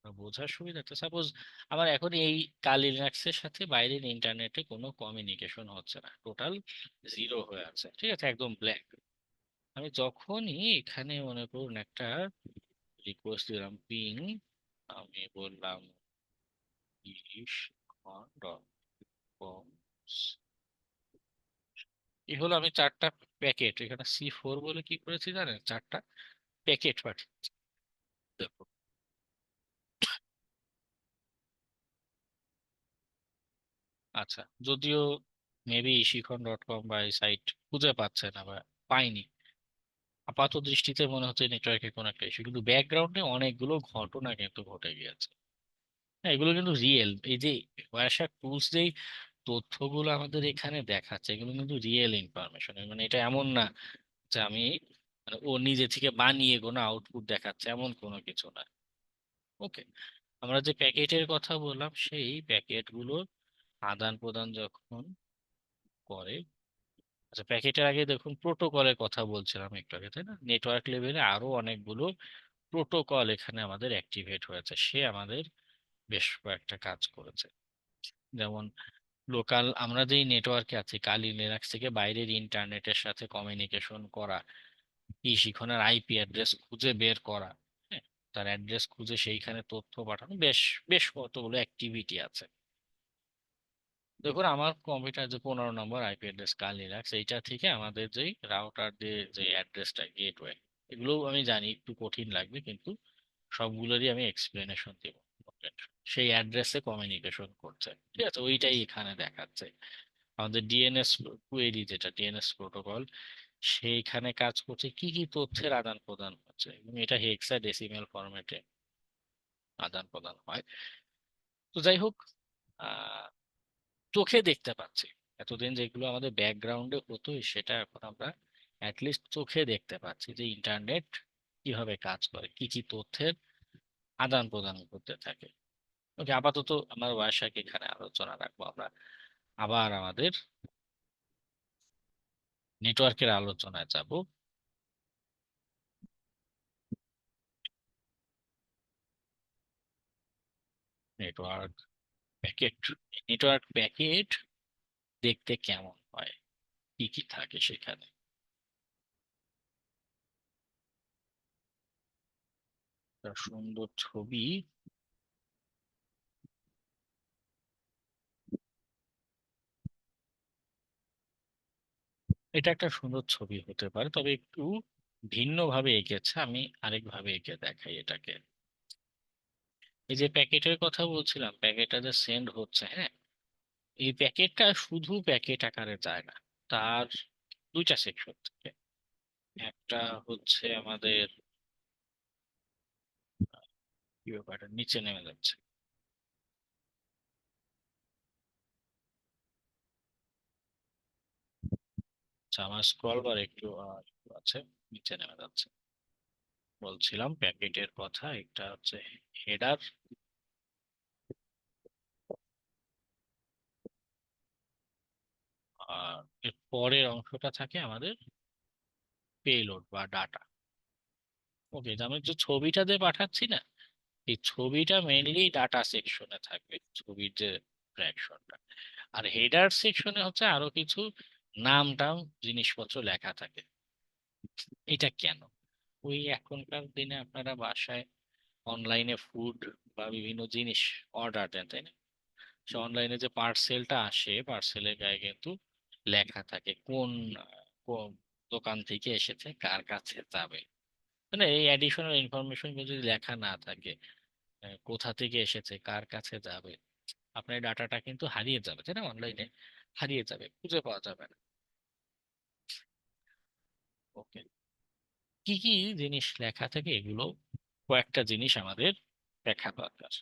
বোঝার সুবিধার্থে, সাপোজ আমার এখন এই কালি লিনাক্সের সাথে বাইরের ইন্টারনেটে কোনো কমিউনিকেশন হচ্ছে না, টোটাল জিরো হয়ে আছে, ঠিক আছে, একদম ব্ল্যাঙ্ক। আমি যখনই এখানে মনে করুন একটা রিকোয়েস্ট দিলাম পিং, আমি বললাম ishcon.com, এই হলো, আমি 4টা প্যাকেট এখানে C4 বলে কি করেছি জানেন, 4টা প্যাকেট পাঠিয়েছি। দেখো, আচ্ছা, যদিও মেবি ishicon.com বা এই সাইট খুঁজে পাচ্ছে না বা পাইনি, আপাত দৃষ্টিতে মনে হচ্ছে নেটওয়ার্কের কোনো একটা ইস্যু, কিন্তু ব্যাকগ্রাউন্ডে অনেকগুলো ঘটনা কিন্তু ঘটে গিয়েছে। হ্যাঁ, এগুলো কিন্তু রিয়েল। এই যে ওয়ারশাক টুলস যেই তথ্যগুলো আমাদের এখানে দেখাচ্ছে, এগুলো কিন্তু রিয়েল ইনফরমেশন। মানে এটা এমন না যে আমি মানে ও নিজে থেকে বানিয়ে কোনো আউটপুট দেখাচ্ছে, এমন কোনো কিছু না। ওকে, আমরা যে প্যাকেটের কথা বললাম, সেই প্যাকেটগুলোর আদান প্রদান যখন করে, আচ্ছা, প্যাকেটের আগে দেখুন প্রোটোকলের কথা বলছিলাম একটু আগে, তাই না? নেটওয়ার্ক লেভেলে আরো অনেকগুলো প্রোটোকল এখানে আমাদের অ্যাক্টিভেট হয়েছে, সে আমাদের বেশ কয়েকটা কাজ করেছে। যেমন লোকাল, আমরা যেই নেটওয়ার্কে আছি, কালি লিনাক্স থেকে বাইরের ইন্টারনেটের সাথে কমিউনিকেশন করা, এই শিখনের আইপি অ্যাড্রেস খুঁজে বের করা, হ্যাঁ, তার অ্যাড্রেস খুঁজে সেইখানে তথ্য পাঠানো, বেশ বেশ কতগুলো অ্যাক্টিভিটি আছে। দেখুন, আমার কম্পিউটার যে 15 নম্বর আইপি অ্যাড্রেস কাল লিনাক্স, এইটা থেকে আমাদের যেই রাউটার দিয়ে যে অ্যাড্রেসটা গেটওয়ে, এগুলো আমি জানি একটু কঠিন লাগবে, কিন্তু সবগুলোরই আমি এক্সপ্লেনেশন দিব। সেই অ্যাড্রেসে কমিউনিকেশন করছে, ঠিক আছে, ওইটাই এখানে দেখাচ্ছে। আমাদের ডিএনএস কোয়েরি, যেটা ডিএনএস প্রোটোকল, সেইখানে কাজ করছে, কি কি তথ্যের আদান প্রদান হচ্ছে, এবং এটা হেক্সাডেসিমেল ফরম্যাটে আদান প্রদান হয়। তো যাই হোক, আহ চোখে দেখতে পাচ্ছি, এতদিন যেগুলো আমাদের ব্যাকগ্রাউন্ডে হতো সেটা এখন আমরা অ্যাটলিস্ট চোখে দেখতে পাচ্ছি যে ইন্টারনেট কিভাবে কাজ করে, কি কি তথ্যের আদান প্রদান করতে থাকে। ওকে, আপাতত আমার ওয়াইশাকে এখানে আলোচনা রাখবো। আমরা আবার আমাদের নেটওয়ার্কের আলোচনায় যাব। নেটওয়ার্ক প্যাকেট, নেটওয়ার্ক প্যাকেট দেখতে কেমন হয়, কি কি থাকে সেখানে। একটা সুন্দর ছবি, এটা একটা সুন্দর ছবি হতে পারে, তবে একটু ভিন্নভাবে এঁকেছে, আমি আরেকভাবে এঁকে দেখাই এটাকে। এই যে প্যাকেটের কথা বলছিলাম, প্যাকেটটা যে সেন্ড হচ্ছে, হ্যাঁ, এই প্যাকেটটা শুধু প্যাকেট আকারে যায় না, তার দুইটা সেকশন থাকে। একটা হচ্ছে আমাদের কি ব্যাপারটা নিচে নেমে যাচ্ছে? আচ্ছা, আমার স্ক্রল বার একটু আছে, নিচে নেমে যাচ্ছে। বলছিলাম প্যাকেটের কথা, একটা হচ্ছে হেডার, আর এর পরের অংশটা থাকে আমাদের পেলোড বা ডাটা। ওকে, আমি যে ছবিটা দিয়ে পাঠাচ্ছি না, এই ছবিটা মেইনলি ডাটা সেকশনে থাকবে, ছবির যে ফ্র্যাকশনটা। আর হেডার সেকশনে হচ্ছে আরো কিছু নাম টাম জিনিসপত্র লেখা থাকে। এটা কেন? ওই এখনকার দিনে আপনারা বাসায় অনলাইনে ফুড বা বিভিন্ন জিনিস অর্ডার দেন, তাই না? সে অনলাইনে যে পার্সেলটা আসে, পার্সেলের গায়ে কিন্তু লেখা থাকে কোন দোকান থেকে এসেছে, কার কাছে যাবে। মানে এই অ্যাডিশনাল ইনফরমেশন যদি লেখা না থাকে, কোথা থেকে এসেছে, কার কাছে যাবে, আপনার ডাটাটা কিন্তু হারিয়ে যাবে, তাই না? অনলাইনে হারিয়ে যাবে, খুঁজে পাওয়া যাবে না। ওকে, কি কি জিনিস লেখা থাকে এগুলো কয়েকটা জিনিস আমাদের দেখা দরকার।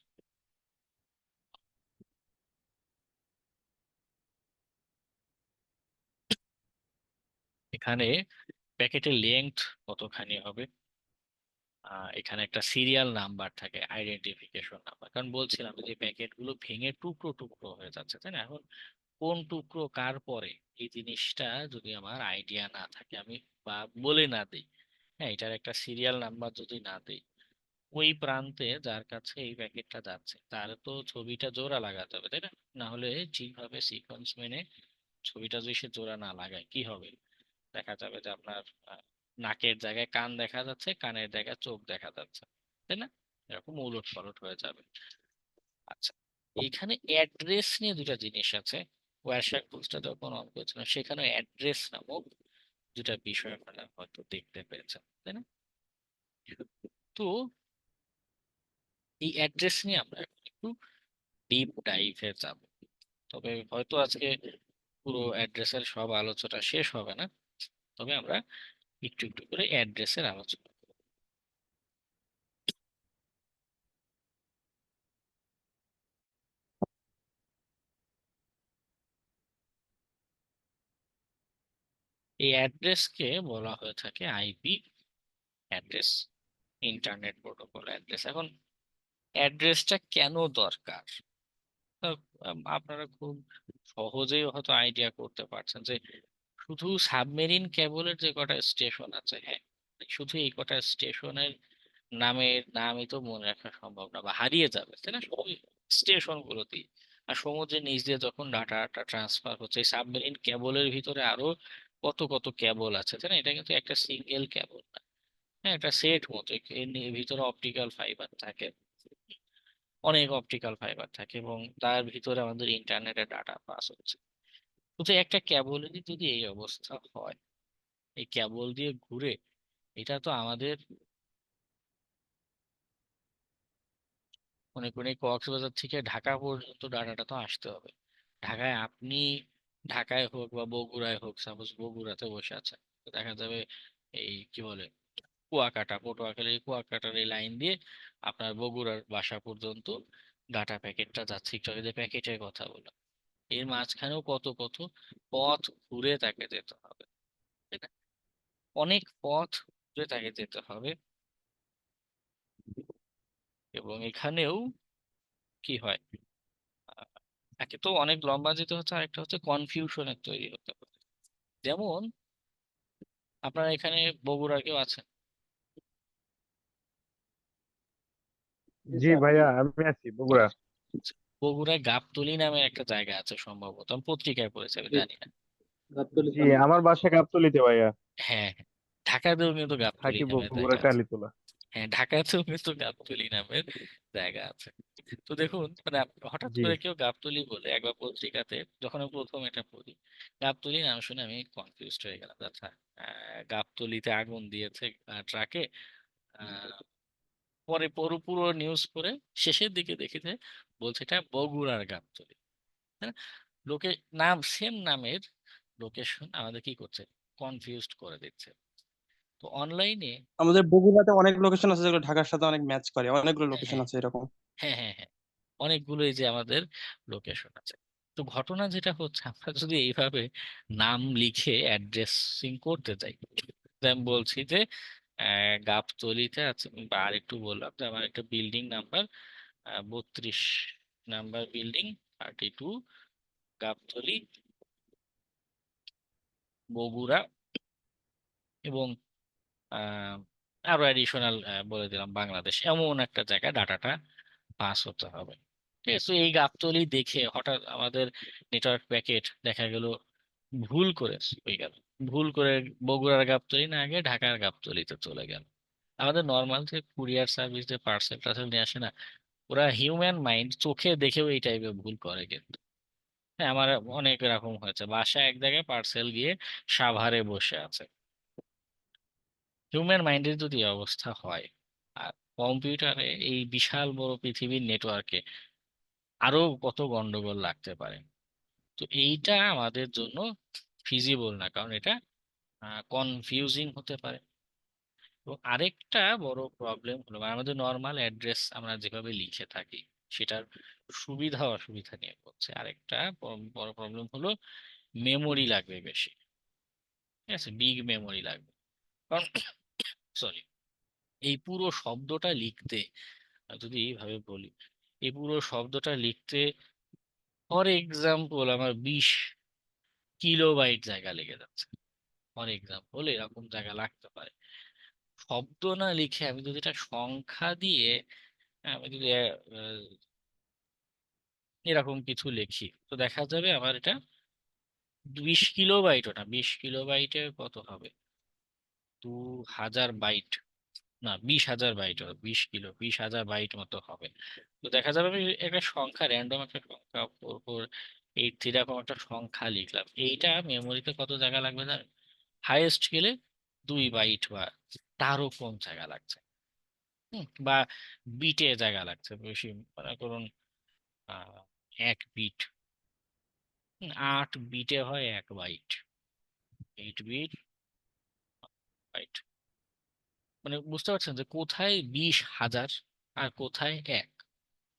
এখানে প্যাকেটের লেন্থ কতখানি হবে, এখানে একটা সিরিয়াল নাম্বার থাকে, আইডেন্টিফিকেশন নাম্বার। কারণ বলছিলাম যে প্যাকেট গুলো ভেঙে টুকরো টুকরো হয়ে যাচ্ছে, তাই না? এখন কোন টুকরো কার পরে, এই জিনিসটা যদি আমার আইডিয়া না থাকে, আমি বা বলে না দিই, হ্যাঁ, এটার একটা সিরিয়াল নাম্বার যদি না দিই, ওই প্রান্তে যার কাছে এই প্যাকেটটা যাচ্ছে তার তো ছবিটা জোড়া লাগাতে হবে, তাই না? না হলে ঠিকভাবে সিকোয়েন্স মেনে ছবিটা যদি সে জোড়া না লাগায়, কি হবে? দেখা যাবে যে আপনার নাকের জায়গায় কান দেখা যাচ্ছে, কানের জায়গায় চোখ দেখা যাচ্ছে, তাই না? এরকম উলট পালট হয়ে যাবে। আচ্ছা, এইখানে অ্যাড্রেস নিয়ে দুটা জিনিস আছে। ওয়ারশাক টুলসটা যখন অন করেছিলাম, সেখানে অ্যাড্রেস নামক দুটা বিষয় আপনারা হয়তো দেখতে পেয়েছেন, তাই না? তো এই অ্যাড্রেস নিয়ে আমরা এখন একটু ডিপ ডাইভে যাব। তবে হয়তো আজকে পুরো অ্যাড্রেসের সব আলোচনা শেষ হবে না, তবে আমরা একটু একটু করে অ্যাড্রেসের আলোচনা করব। এই অ্যাড্রেসকে বলা হয়ে থাকে IP address, internet protocol address. এখন অ্যাড্রেসটা কেন দরকার? তো, আপনারা খুব সহজেই হয়তো আইডিয়া করতে পারছেন যে শুধু সাবমেরিন কেবলের যে কটা স্টেশন আছে, হ্যাঁ, শুধু এই কটা স্টেশনের নামই তো মনে রাখা সম্ভব না, বা হারিয়ে যাবে, তাই না? শুধু স্টেশন গুলোতেই। আর সমুদ্রের নিচ দিয়ে যখন ডাটাটা ট্রান্সফার হচ্ছে, এই সাবমেরিন কেবলের ভিতরে আরো কত কত কেবল আছে, তাই না? এটা কিন্তু একটা সিঙ্গেল কেবল না, হ্যাঁ, একটা সেট মতো। এর ভিতরে অপটিক্যাল ফাইবার থাকে, অনেক অপটিক্যাল ফাইবার থাকে, এবং তার ভিতরে আমাদের ইন্টারনেটের ডাটা পাস হচ্ছে। শুধু একটা কেবলেরই যদি এই অবস্থা হয়, এই কেবল দিয়ে ঘুরে, এটা তো আমাদের মনে করেন এই কক্সবাজার থেকে ঢাকা পর্যন্ত ডাটাটা তো আসতে হবে। ঢাকায় আপনি, ঢাকায় হোক বা বগুড়ায় হোক, সাপোজ বগুড়াতে বসে আছেন, তো দেখা যাবে এই কি বলে কুয়াকাটা, পটুয়াখালী কুয়াকাটার এই লাইন দিয়ে আপনার বগুড়ার বাসা পর্যন্ত ডাটা প্যাকেটটা যাচ্ছে। একটু আগে যে প্যাকেটের কথা বললাম, এর মাঝখানেও কত কত পথ ঘুরে তাকে যেতে হবে, তাই না? অনেক পথ ঘুরে তাকে যেতে হবে। এবং এখানেও কি হয়, আহ, একে তো অনেক লম্বা যেতে হচ্ছে, আর একটা হচ্ছে কনফিউশনের তৈরি হতে হবে। যেমন আপনারা এখানে বগুড়ার কেউ আছেন? জি ভাইয়া, আমি আছি বগুড়া। বগুড়ায় গাবতলী নামে একটা জায়গা আছে, সম্ভবত আমি পত্রিকায় পড়েছি, আমি জানি না। গাবতলী জি, থানা। আমার বাসা গাবতলীতে ভাইয়া। হ্যাঁ, হ্যাঁ, ঢাকাতেও কিন্তু গাবতলী থাকি নামের বগুড়া জায়গা আছে। কালীতলা। হ্যাঁ, ঢাকাতেও কিন্তু গাবতলী নামের জায়গা আছে। তো দেখুন, মানে হঠাৎ জি করে কেউ গাবতলী বলে, একবার পত্রিকাতে যখন আমি প্রথম এটা পড়ি, গাবতলী নাম শুনে আমি কনফিউজড হয়ে গেলাম। আচ্ছা, গাবতলীতে আগুন দিয়েছে ট্রাকে। পরে পুরো পুরো নিউজ পড়ে শেষের দিকে দেখি যে বলছে এটা বগুড়ার গাবতলী, তাই না? লোকে নাম, সেম নামের লোকেশন আমাদের কি করছে, কনফিউজড করে দিচ্ছে। তো অনলাইনে আমাদের বগুড়াতে অনেক লোকেশন আছে যেগুলো ঢাকার সাথে অনেক ম্যাচ করে, অনেকগুলো লোকেশন হ্যাঁ আছে এরকম। হ্যাঁ হ্যাঁ হ্যাঁ অনেকগুলো এই যে আমাদের লোকেশন আছে। তো ঘটনা যেটা হচ্ছে, আমরা যদি এইভাবে নাম লিখে অ্যাড্রেসিং করতে চাই, তো আমি বলছি যে গাবতলিতে আছে, বা আর একটু বললাম যে আমার একটা building number 32 number building 32 Gabtali Bogura, এবং আহ, আরো অ্যাডিশনাল বলে দিলাম বাংলাদেশ, এমন একটা জায়গায় ডাটাটা পাস হতে হবে। ঠিক আছে, তো এই গাবতলি দেখে হঠাৎ আমাদের নেটওয়ার্ক প্যাকেট দেখা গেল ভুল করে হয়ে গেল, ভুল করে বগুড়ার গাবতলি না গিয়ে ঢাকার গাবতলিতে চলে গেল। আমাদের নর্মাল যে কুরিয়ার সার্ভিস যে পার্সেল টার্সেল নিয়ে আসে না, ওরা হিউম্যান মাইন্ড চোখে দেখেও এই টাইপের ভুল করে কিন্তু। হ্যাঁ, আমার অনেক এরকম হয়েছে, বাসায় এক জায়গায় পার্সেল গিয়ে সাভারে বসে আছে। হিউম্যান মাইন্ডের যদি এই অবস্থা হয়, আর কম্পিউটারে এই বিশাল বড় পৃথিবীর নেটওয়ার্কে আরো কত গন্ডগোল লাগতে পারে। তো এইটা আমাদের জন্য ফিজিবল না, কারণ এটা কনফিউজিং হতে পারে। এবং আরেকটা বড় প্রবলেম হলো, মানে আমাদের নর্মাল অ্যাড্রেস আমরা যেভাবে লিখে থাকি সেটার সুবিধা অসুবিধা নিয়ে বলছে। আরেকটা বড় প্রবলেম হলো মেমোরি লাগবে বেশি। ঠিক আছে, বিগ মেমোরি লাগবে, কারণ সরি, এই পুরো শব্দটা লিখতে, যদি এইভাবে বলি, এই পুরো শব্দটা লিখতে ফর এক্সাম্পল আমার 20 কিলোবাইট জায়গা লেগে যাচ্ছে। ফর এক্সাম্পল এরকম জায়গা লাগতে পারে। শব্দ না লিখে আমি যদি এটা সংখ্যা দিয়ে, আমি যদি এরকম কিছু লিখি, তো দেখা যাবে আমার এটা 20 কিলোবাইট, ওটা 20 কিলোবাইটে কত হবে, 2000 বাইট, না 20,000 বাইট হবে, 20,000 বাইট মতো হবে। তো দেখা যাবে আমি একটা সংখ্যা, র্যান্ডম একটা সংখ্যা 4483 এরকম একটা সংখ্যা লিখলাম, এইটা মেমোরিতে কত জায়গা লাগবে জানেন? হাইয়েস্ট গেলে 2 বাইট বা তারও কম জায়গা লাগছে। বা বিটে জায়গা লাগছে বেশি, মনে করুন 1 বিট, 8 বিটে হয় 1 বাইট, 8 বিট বাইট। মানে বুঝতে পারছেন যে কোথায় 20,000 আর কোথায় 1,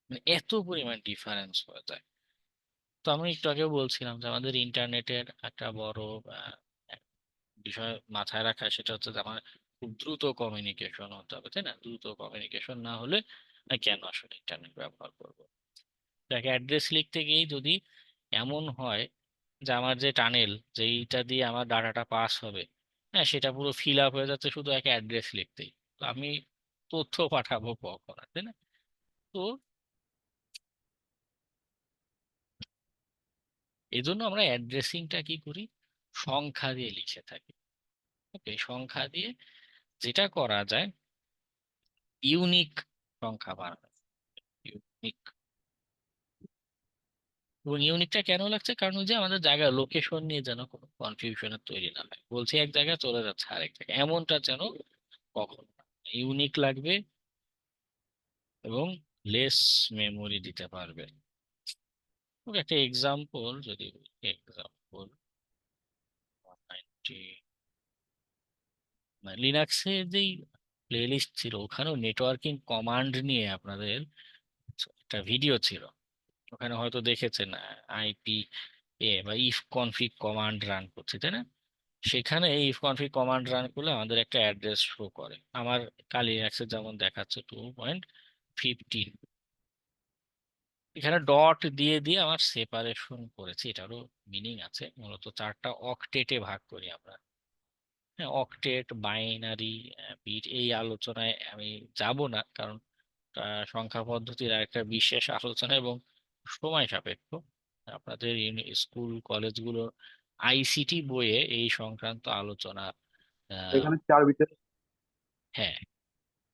মানে এত পরিমাণ ডিফারেন্স হয়ে যায়। তো আমি একটু আগে বলছিলাম যে আমাদের ইন্টারনেটের একটা বড় বিষয় মাথায় রাখা, সেটা হচ্ছে যে আমার খুব দ্রুত কমিউনিকেশন হতে হবে, তাই না? দ্রুত কমিউনিকেশন না হলে আমি কেন আসলে ইন্টারনেট ব্যবহার করব? তাকে অ্যাড্রেস লিখতে গিয়েই যদি এমন হয় যে আমার যে টানেল যেইটা দিয়ে আমার ডাটাটা পাস হবে, হ্যাঁ, সেটা পুরো ফিল আপ হয়ে যাচ্ছে শুধু একটা অ্যাড্রেস লিখতেই, তো আমি তথ্য পাঠাবো কখন, তাই না? তো এই জন্য আমরা অ্যাড্রেসিংটা কি করি, সংখ্যা দিয়ে লিখে থাকি। ওকে, সংখ্যা দিয়ে যেটা করা যায়, ইউনিক সংখ্যা বানানো, ইউনিক। এবং ইউনিকটা কেন লাগছে, কারণ ওই যে আমাদের জায়গা লোকেশন নিয়ে যেন কোনো কনফিউশনের তৈরি না হয়, বলছি এক জায়গায় চলে যাচ্ছে আরেক জায়গায়, এমনটা যেন কখনো না। ইউনিক লাগবে এবং লেস মেমোরি দিতে পারবে। ওকে, একটা এক্সাম্পল যদি এক্সাম্পল লিনাক্সে যেই প্লেলিস্ট ছিল, ওখানেও নেটওয়ার্কিং কমান্ড নিয়ে আপনাদের একটা ভিডিও ছিল, ওখানে হয়তো দেখেছেন আইপি বা ইফ কনফিগ কমান্ড রান করছে, তাই না? সেখানে ইফ কনফিগ কমান্ড রান করলে আমাদের একটা অ্যাড্রেস শো করে। আমার কালি লিনাক্সে যেমন দেখাচ্ছে 2.15, এখানে ডট দিয়ে দিয়ে আমার সেপারেশন করেছি, এটারও মিনিং আছে। মূলত 4টা অক্টেটে ভাগ করি আমরা। হ্যাঁ, অক্টেট, বাইনারি, বিট, এই আলোচনায় আমি যাব না, কারণ সংখ্যা পদ্ধতির আরেকটা বিশেষ আলোচনা এবং সময় সাপেক্ষ। আপনাদের স্কুল কলেজগুলো আইসিটি বইয়ে এই সংক্রান্ত আলোচনা, এখানে 4 বিটের। হ্যাঁ,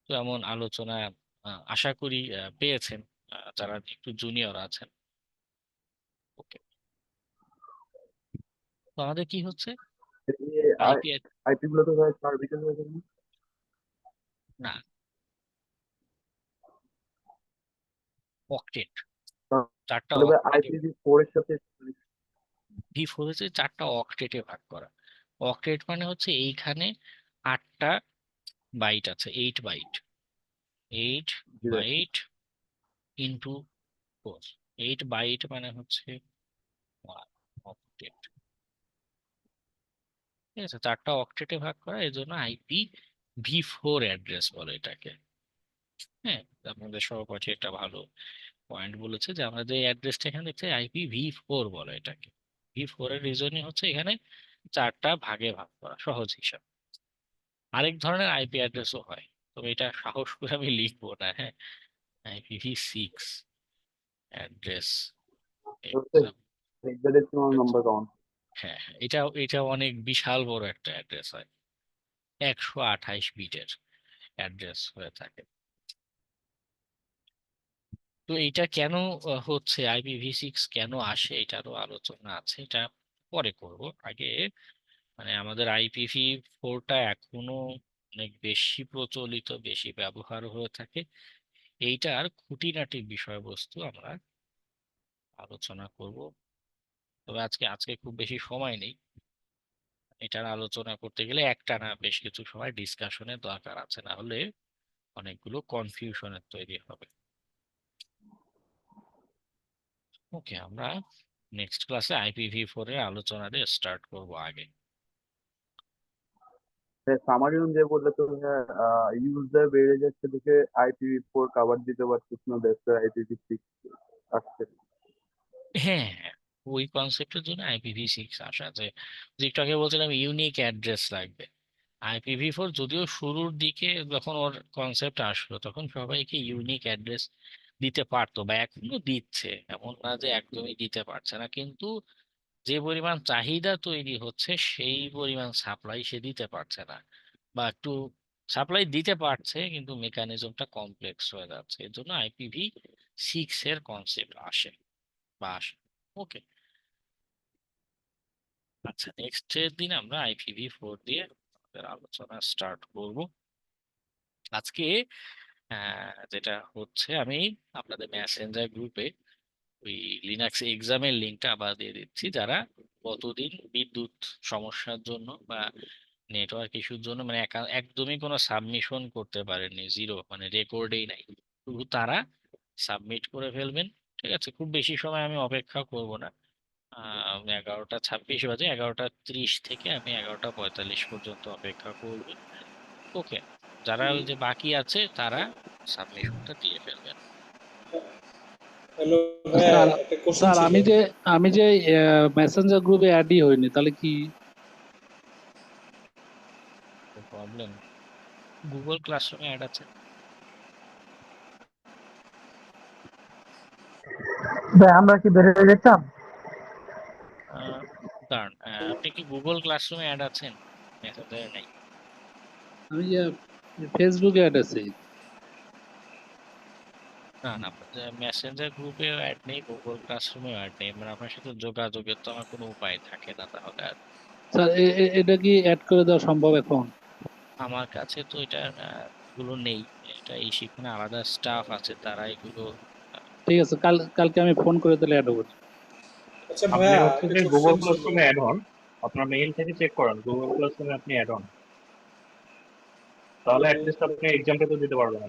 তো এমন আলোচনা আশা করি পেয়েছেন যারা একটু জুনিয়র আছেন। ওকে, তো আমাদের কি হচ্ছে, আইপি, আইপি গুলো তো 4 বিটের হয়ে যাবে। না, অক্টেট, 4টা তাহলে অক্টেটে, IPv4 এর সাথে V4 হচ্ছে 4টা অক্টেটে ভাগ করা। অক্টেট মানে হচ্ছে এইখানে 8টা বাইট আছে, 8 বাইট, 8 বাইট ইন্টু 4। 8 বাইট মানে হচ্ছে 1 অক্টেট। ঠিক আছে, 4টা অক্টেটে ভাগ করা, এই জন্য IPv4 অ্যাড্রেস বলে এটাকে। হ্যাঁ, আপনাদের সহপাঠী একটা ভালো পয়েন্ট বলেছে যে আমরা যে অ্যাড্রেসটা এখানে দেখছি IPv4 বলে এটাকে। V4 এর রিজনই হচ্ছে এখানে 4টা ভাগে ভাগ করা, সহজ হিসাব। আরেক ধরনের আইপি অ্যাড্রেসও হয়, তবে এটা সাহস করে আমি লিখবো না। হ্যাঁ, IPv6 অ্যাড্রেস এক্সাম। হ্যাঁ, এটা অনেক বিশাল বড় একটা অ্যাড্রেস হয়, 128 বিটের অ্যাড্রেস হয়ে থাকে। তো এইটা কেন হচ্ছে, IPv6 কেন আসে, এটারও আলোচনা আছে, এটা পরে করব। আগে মানে আমাদের IPv4টা এখনো অনেক বেশি প্রচলিত, বেশি ব্যবহার হয়ে থাকে, এইটার খুঁটিনাটি বিষয়বস্তু আমরা আলোচনা করব। তবে আজকে খুব বেশি সময় নেই, এটার আলোচনা করতে গেলে একটানা বেশ কিছু সময় ডিসকাশনের দরকার আছে, না হলে অনেকগুলো কনফিউশনের তৈরি হবে। ওকে, আমরা নেক্সট ক্লাসে IPv4 এর আলোচনা দিয়ে স্টার্ট করব আগে। সামারি অনুযায়ী বললে তো ইউজার বেড়ে যাচ্ছে দেখে IPv4 কভার দিতে পারছিস না, দ্যাটস IPv6 আসছে। হ্যাঁ হ্যাঁ, ওই কনসেপ্টের জন্য IPv6 আসা, যে একটু আগে বলছিলাম ইউনিক অ্যাড্রেস লাগবে। IPv4 যদিও শুরুর দিকে যখন ওর কনসেপ্ট আসলো তখন সবাইকে ইউনিক অ্যাড্রেস দিতে পারতো, বা এখনো দিচ্ছে, এমন না যে একদমই দিতে পারছে না, কিন্তু যে পরিমাণ চাহিদা তৈরি হচ্ছে সেই পরিমাণ সাপ্লাই সে দিতে পারছে না, বা একটু সাপ্লাই দিতে পারছে কিন্তু মেকানিজমটা কমপ্লেক্স হয়ে যাচ্ছে, এর জন্য IPv6 এর কনসেপ্ট আসে বা আসে। ওকে, আচ্ছা, নেক্সট দিন আমরা IPv4 দিয়ে আমাদের আলোচনা স্টার্ট করব। আজকে যেটা হচ্ছে, আমি আপনাদের মেসেঞ্জার গ্রুপে ওই লিনাক্স এক্সামের লিঙ্কটা আবার দিয়ে দিচ্ছি। যারা গতদিন বিদ্যুৎ সমস্যার জন্য বা নেটওয়ার্ক ইস্যুর জন্য মানে একদমই কোনো সাবমিশন করতে পারেননি, জিরো মানে রেকর্ডেই নাই, শুধু তারা সাবমিট করে ফেলবেন। ঠিক আছে, খুব বেশি সময় আমি অপেক্ষা করব না। 11টা 26 বাজে, 11টা 30 থেকে আমি 11টা 45 পর্যন্ত অপেক্ষা করব। ওকে, যারা ওই যে বাকি আছে তারা সাবমিশনটা দিয়ে ফেলবেন। হ্যালো ভাইয়া, স্যার একটা কোশ্চেন স্যার ছিল। আমি যে মেসেঞ্জার গ্রুপে অ্যাডই হইনি, তাহলে কি? প্রবলেম, গুগল ক্লাসরুমে অ্যাড আছে। ভাই আমরা কি বের হয়ে যেতাম? দাঁড়ান, আপনি কি গুগল ক্লাসরুমে অ্যাড আছেন? মেসেঞ্জারে নাই। আমি যে ফেসবুকে অ্যাড আছি। না না, মেসেঞ্জার গ্রুপে অ্যাড নেই, গুগল ক্লাসরুমে অ্যাড নেই, মানে আপনার সাথে যোগাযোগের তো আমার কোনো উপায় থাকে না তাহলে আর। স্যার এটা কি অ্যাড করে দেওয়া সম্ভব এখন? আমার কাছে তো এটা গুলো নেই, এটা এই সেখানে আলাদা স্টাফ আছে, তারা এগুলো ঠিক আছে, কালকে আমি ফোন করে তাহলে অ্যাড হবো। আচ্ছা আপনি ভাইয়া, হচ্ছে একটা যে গুগল কোশ্চেন ছিল। ক্লাসরুমে অ্যাড হন, আপনার মেইল থেকে চেক করেন গুগল ক্লাসরুমে আপনি অ্যাড হন, তাহলে অ্যাটলিস্ট আপনি এক্সামটা তো দিতে পারবেন।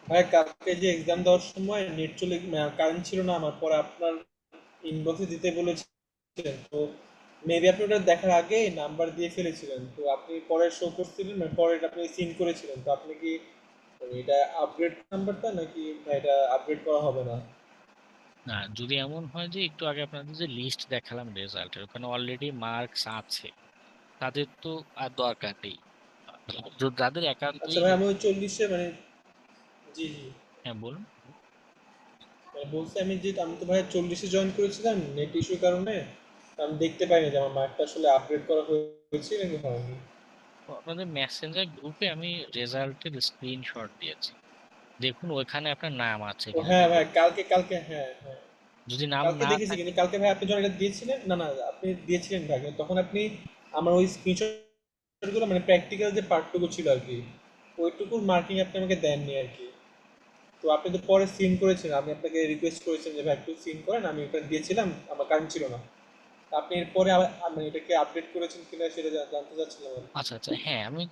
ভাই কালকে যে এক্সাম দেওয়ার সময় নেট চলে কারেন্ট ছিল না আমার, পরে আপনার ইনবক্সে দিতে বলেছিলেন, তো মেবি আপনি ওটা দেখার আগে নাম্বার দিয়ে ফেলেছিলেন, তো আপনি পরে শো করছিলেন, মানে পরে এটা আপনি সিন করেছিলেন, তো আপনি কি মানে এটা আপগ্রেড নাম্বারটা নাকি না এটা আপগ্রেড করা হবে না? না, যদি এমন হয় যে একটু আগে আপনাদের যে লিস্ট দেখালাম রেজাল্টের, ওখানে অলরেডি মার্কস আছে, তাদের তো আর দরকার নেই। যাদের আচ্ছা একান্তই ভাই, আমি ওই 40-এ মানে জি জি হ্যাঁ বলুন। মানে বলছি আমি তো ভাই 40-এ জয়েন করেছিলাম নেট ইস্যুর কারণে, তো আমি দেখতে পাইনি যে আমার মার্কটা আসলে আপগ্রেড করা হয়েছে নাকি হয়নি। আপনাদের মেসেঞ্জার গ্রুপে আমি রেজাল্টের স্ক্রিনশট দিয়েছি, দেখুন ওইখানে আপনার নাম আছে ও কিনা হ্যাঁ ভাই, দেখুন। কালকে হ্যাঁ হ্যাঁ, যদি নাম কালকে না দেখেছি, থাকে, কিন্তু কালকে ভাই আপনি যখন এটা দিয়েছিলেন, না না আপনি দিয়েছিলেন ভাই, কিন্তু তখন আপনি আমার ওই স্ক্রিনশটগুলো মানে প্র্যাকটিক্যাল যে পার্টটুকু ছিল আর কি, ওইটুকুর মার্কিং আপনি আমাকে দেননি আর কি। তো আপনি তো পরে সিন করেছেন, আমি আপনাকে রিকোয়েস্ট করেছেন যে ভাই একটু সিন করেন, আমি ওটা দিয়েছিলাম, আমার কারেন্ট ছিল না। আপনি এরপরে মানে এটাকে আপডেট করেছেন কিনা সেটা জানতে চাচ্ছিলাম আর কি। আচ্ছা আচ্ছা, হ্যাঁ আমি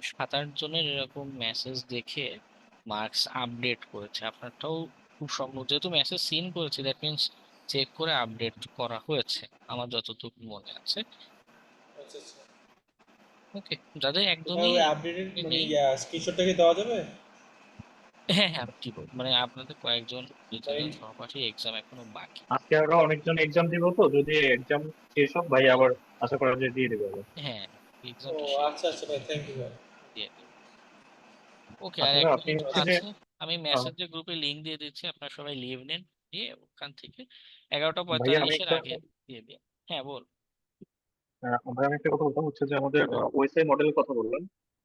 7-8 জনের এরকম মেসেজ দেখে মার্কস আপডেট করেছে। আপনারটাও খুব সম্ভব, যেহেতু মেসেজ সিন করেছে, দ্যাট মিনস চেক করে আপডেট করা হয়েছে আমার যতটুকু মনে আছে। আচ্ছা আচ্ছা, ওকে, যাদের তো ভাই একদমই ওই আপডেটেড মানে নেই, স্ক্রিনশটটা কি দেওয়া যাবে? হ্যাঁ হ্যাঁ আমি কি বলবো, মানে আপনাদের কয়েকজন দুই মানে তিনজন সহপাঠী এক্সাম এখনো বাকি। আজকে আরো অনেকজন এক্সাম দিব, তো যদি এক্সাম শেষ হোক ভাই আবার আশা করা যায় দিয়ে দেবে আবার। হ্যাঁ, ও এক্সামটা শেষ আচ্ছা আচ্ছা ভাই, থ্যাংক ইউ ভাই। দিয়ে দেবো। ওকে, আর আচ্ছা এক ভাই আপনি মিনিট হচ্ছে যে আছে, আমি আহ, মেসেঞ্জার গ্রুপে লিংক দিয়ে দিচ্ছি, আপনারা সবাই লিভ নেন, দিয়ে ওখান থেকে ভাইয়া আমি 11টা 45-এর একটা আগে দিয়ে দিন। হ্যাঁ বল। ভাই আমি একটা কথা বলতাম হচ্ছে যে আমাদের ওয়েবসাইট মডেলের কথা বললাম,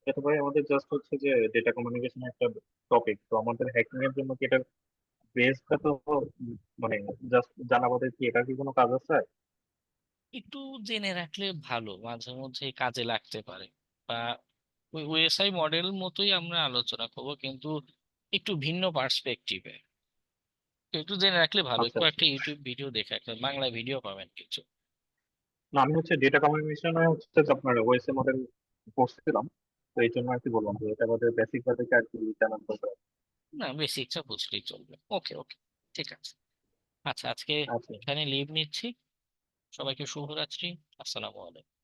এটা ভাই আমাদের জাস্ট হচ্ছে যে ডেটা কমিউনিকেশন একটা টপিক, তো আমাদের হ্যাকিং এর জন্য কি এটা বেসটা তো মানে জাস্ট জানা বাদে কি এটা কি কোনো কাজ আছে? একটু জেনে রাখলে ভালো, মাঝে মধ্যে কাজে লাগতে পারে। বা ওই ওএসআই মডেল মতোই আমরা আলোচনা করব, কিন্তু একটু ভিন্ন পার্সপেক্টিভে। একটু জেনে রাখলে ভালো, আচ্ছা আচ্ছা, কয়েকটা ইউটিউব ভিডিও দেখে, একটা বাংলা ভিডিও পাবেন কিছু। না আমি হচ্ছে ডেটা কমিউনিকেশনে হচ্ছে যে আপনার ওয়েবসাইট মডেল পড়ছিলাম, তো এই জন্য আর কি বললাম যে এটা আমাদের বেসিক ভাবে আর কি জানার দরকার। না, বেসিকটা বুঝলেই চলবে। ওকে ওকে, ঠিক আছে। আচ্ছা, আজকে আচ্ছা। এখানে লিভ নিচ্ছি। সবাইকে শুভরাত্রি। আসসালামু আলাইকুম।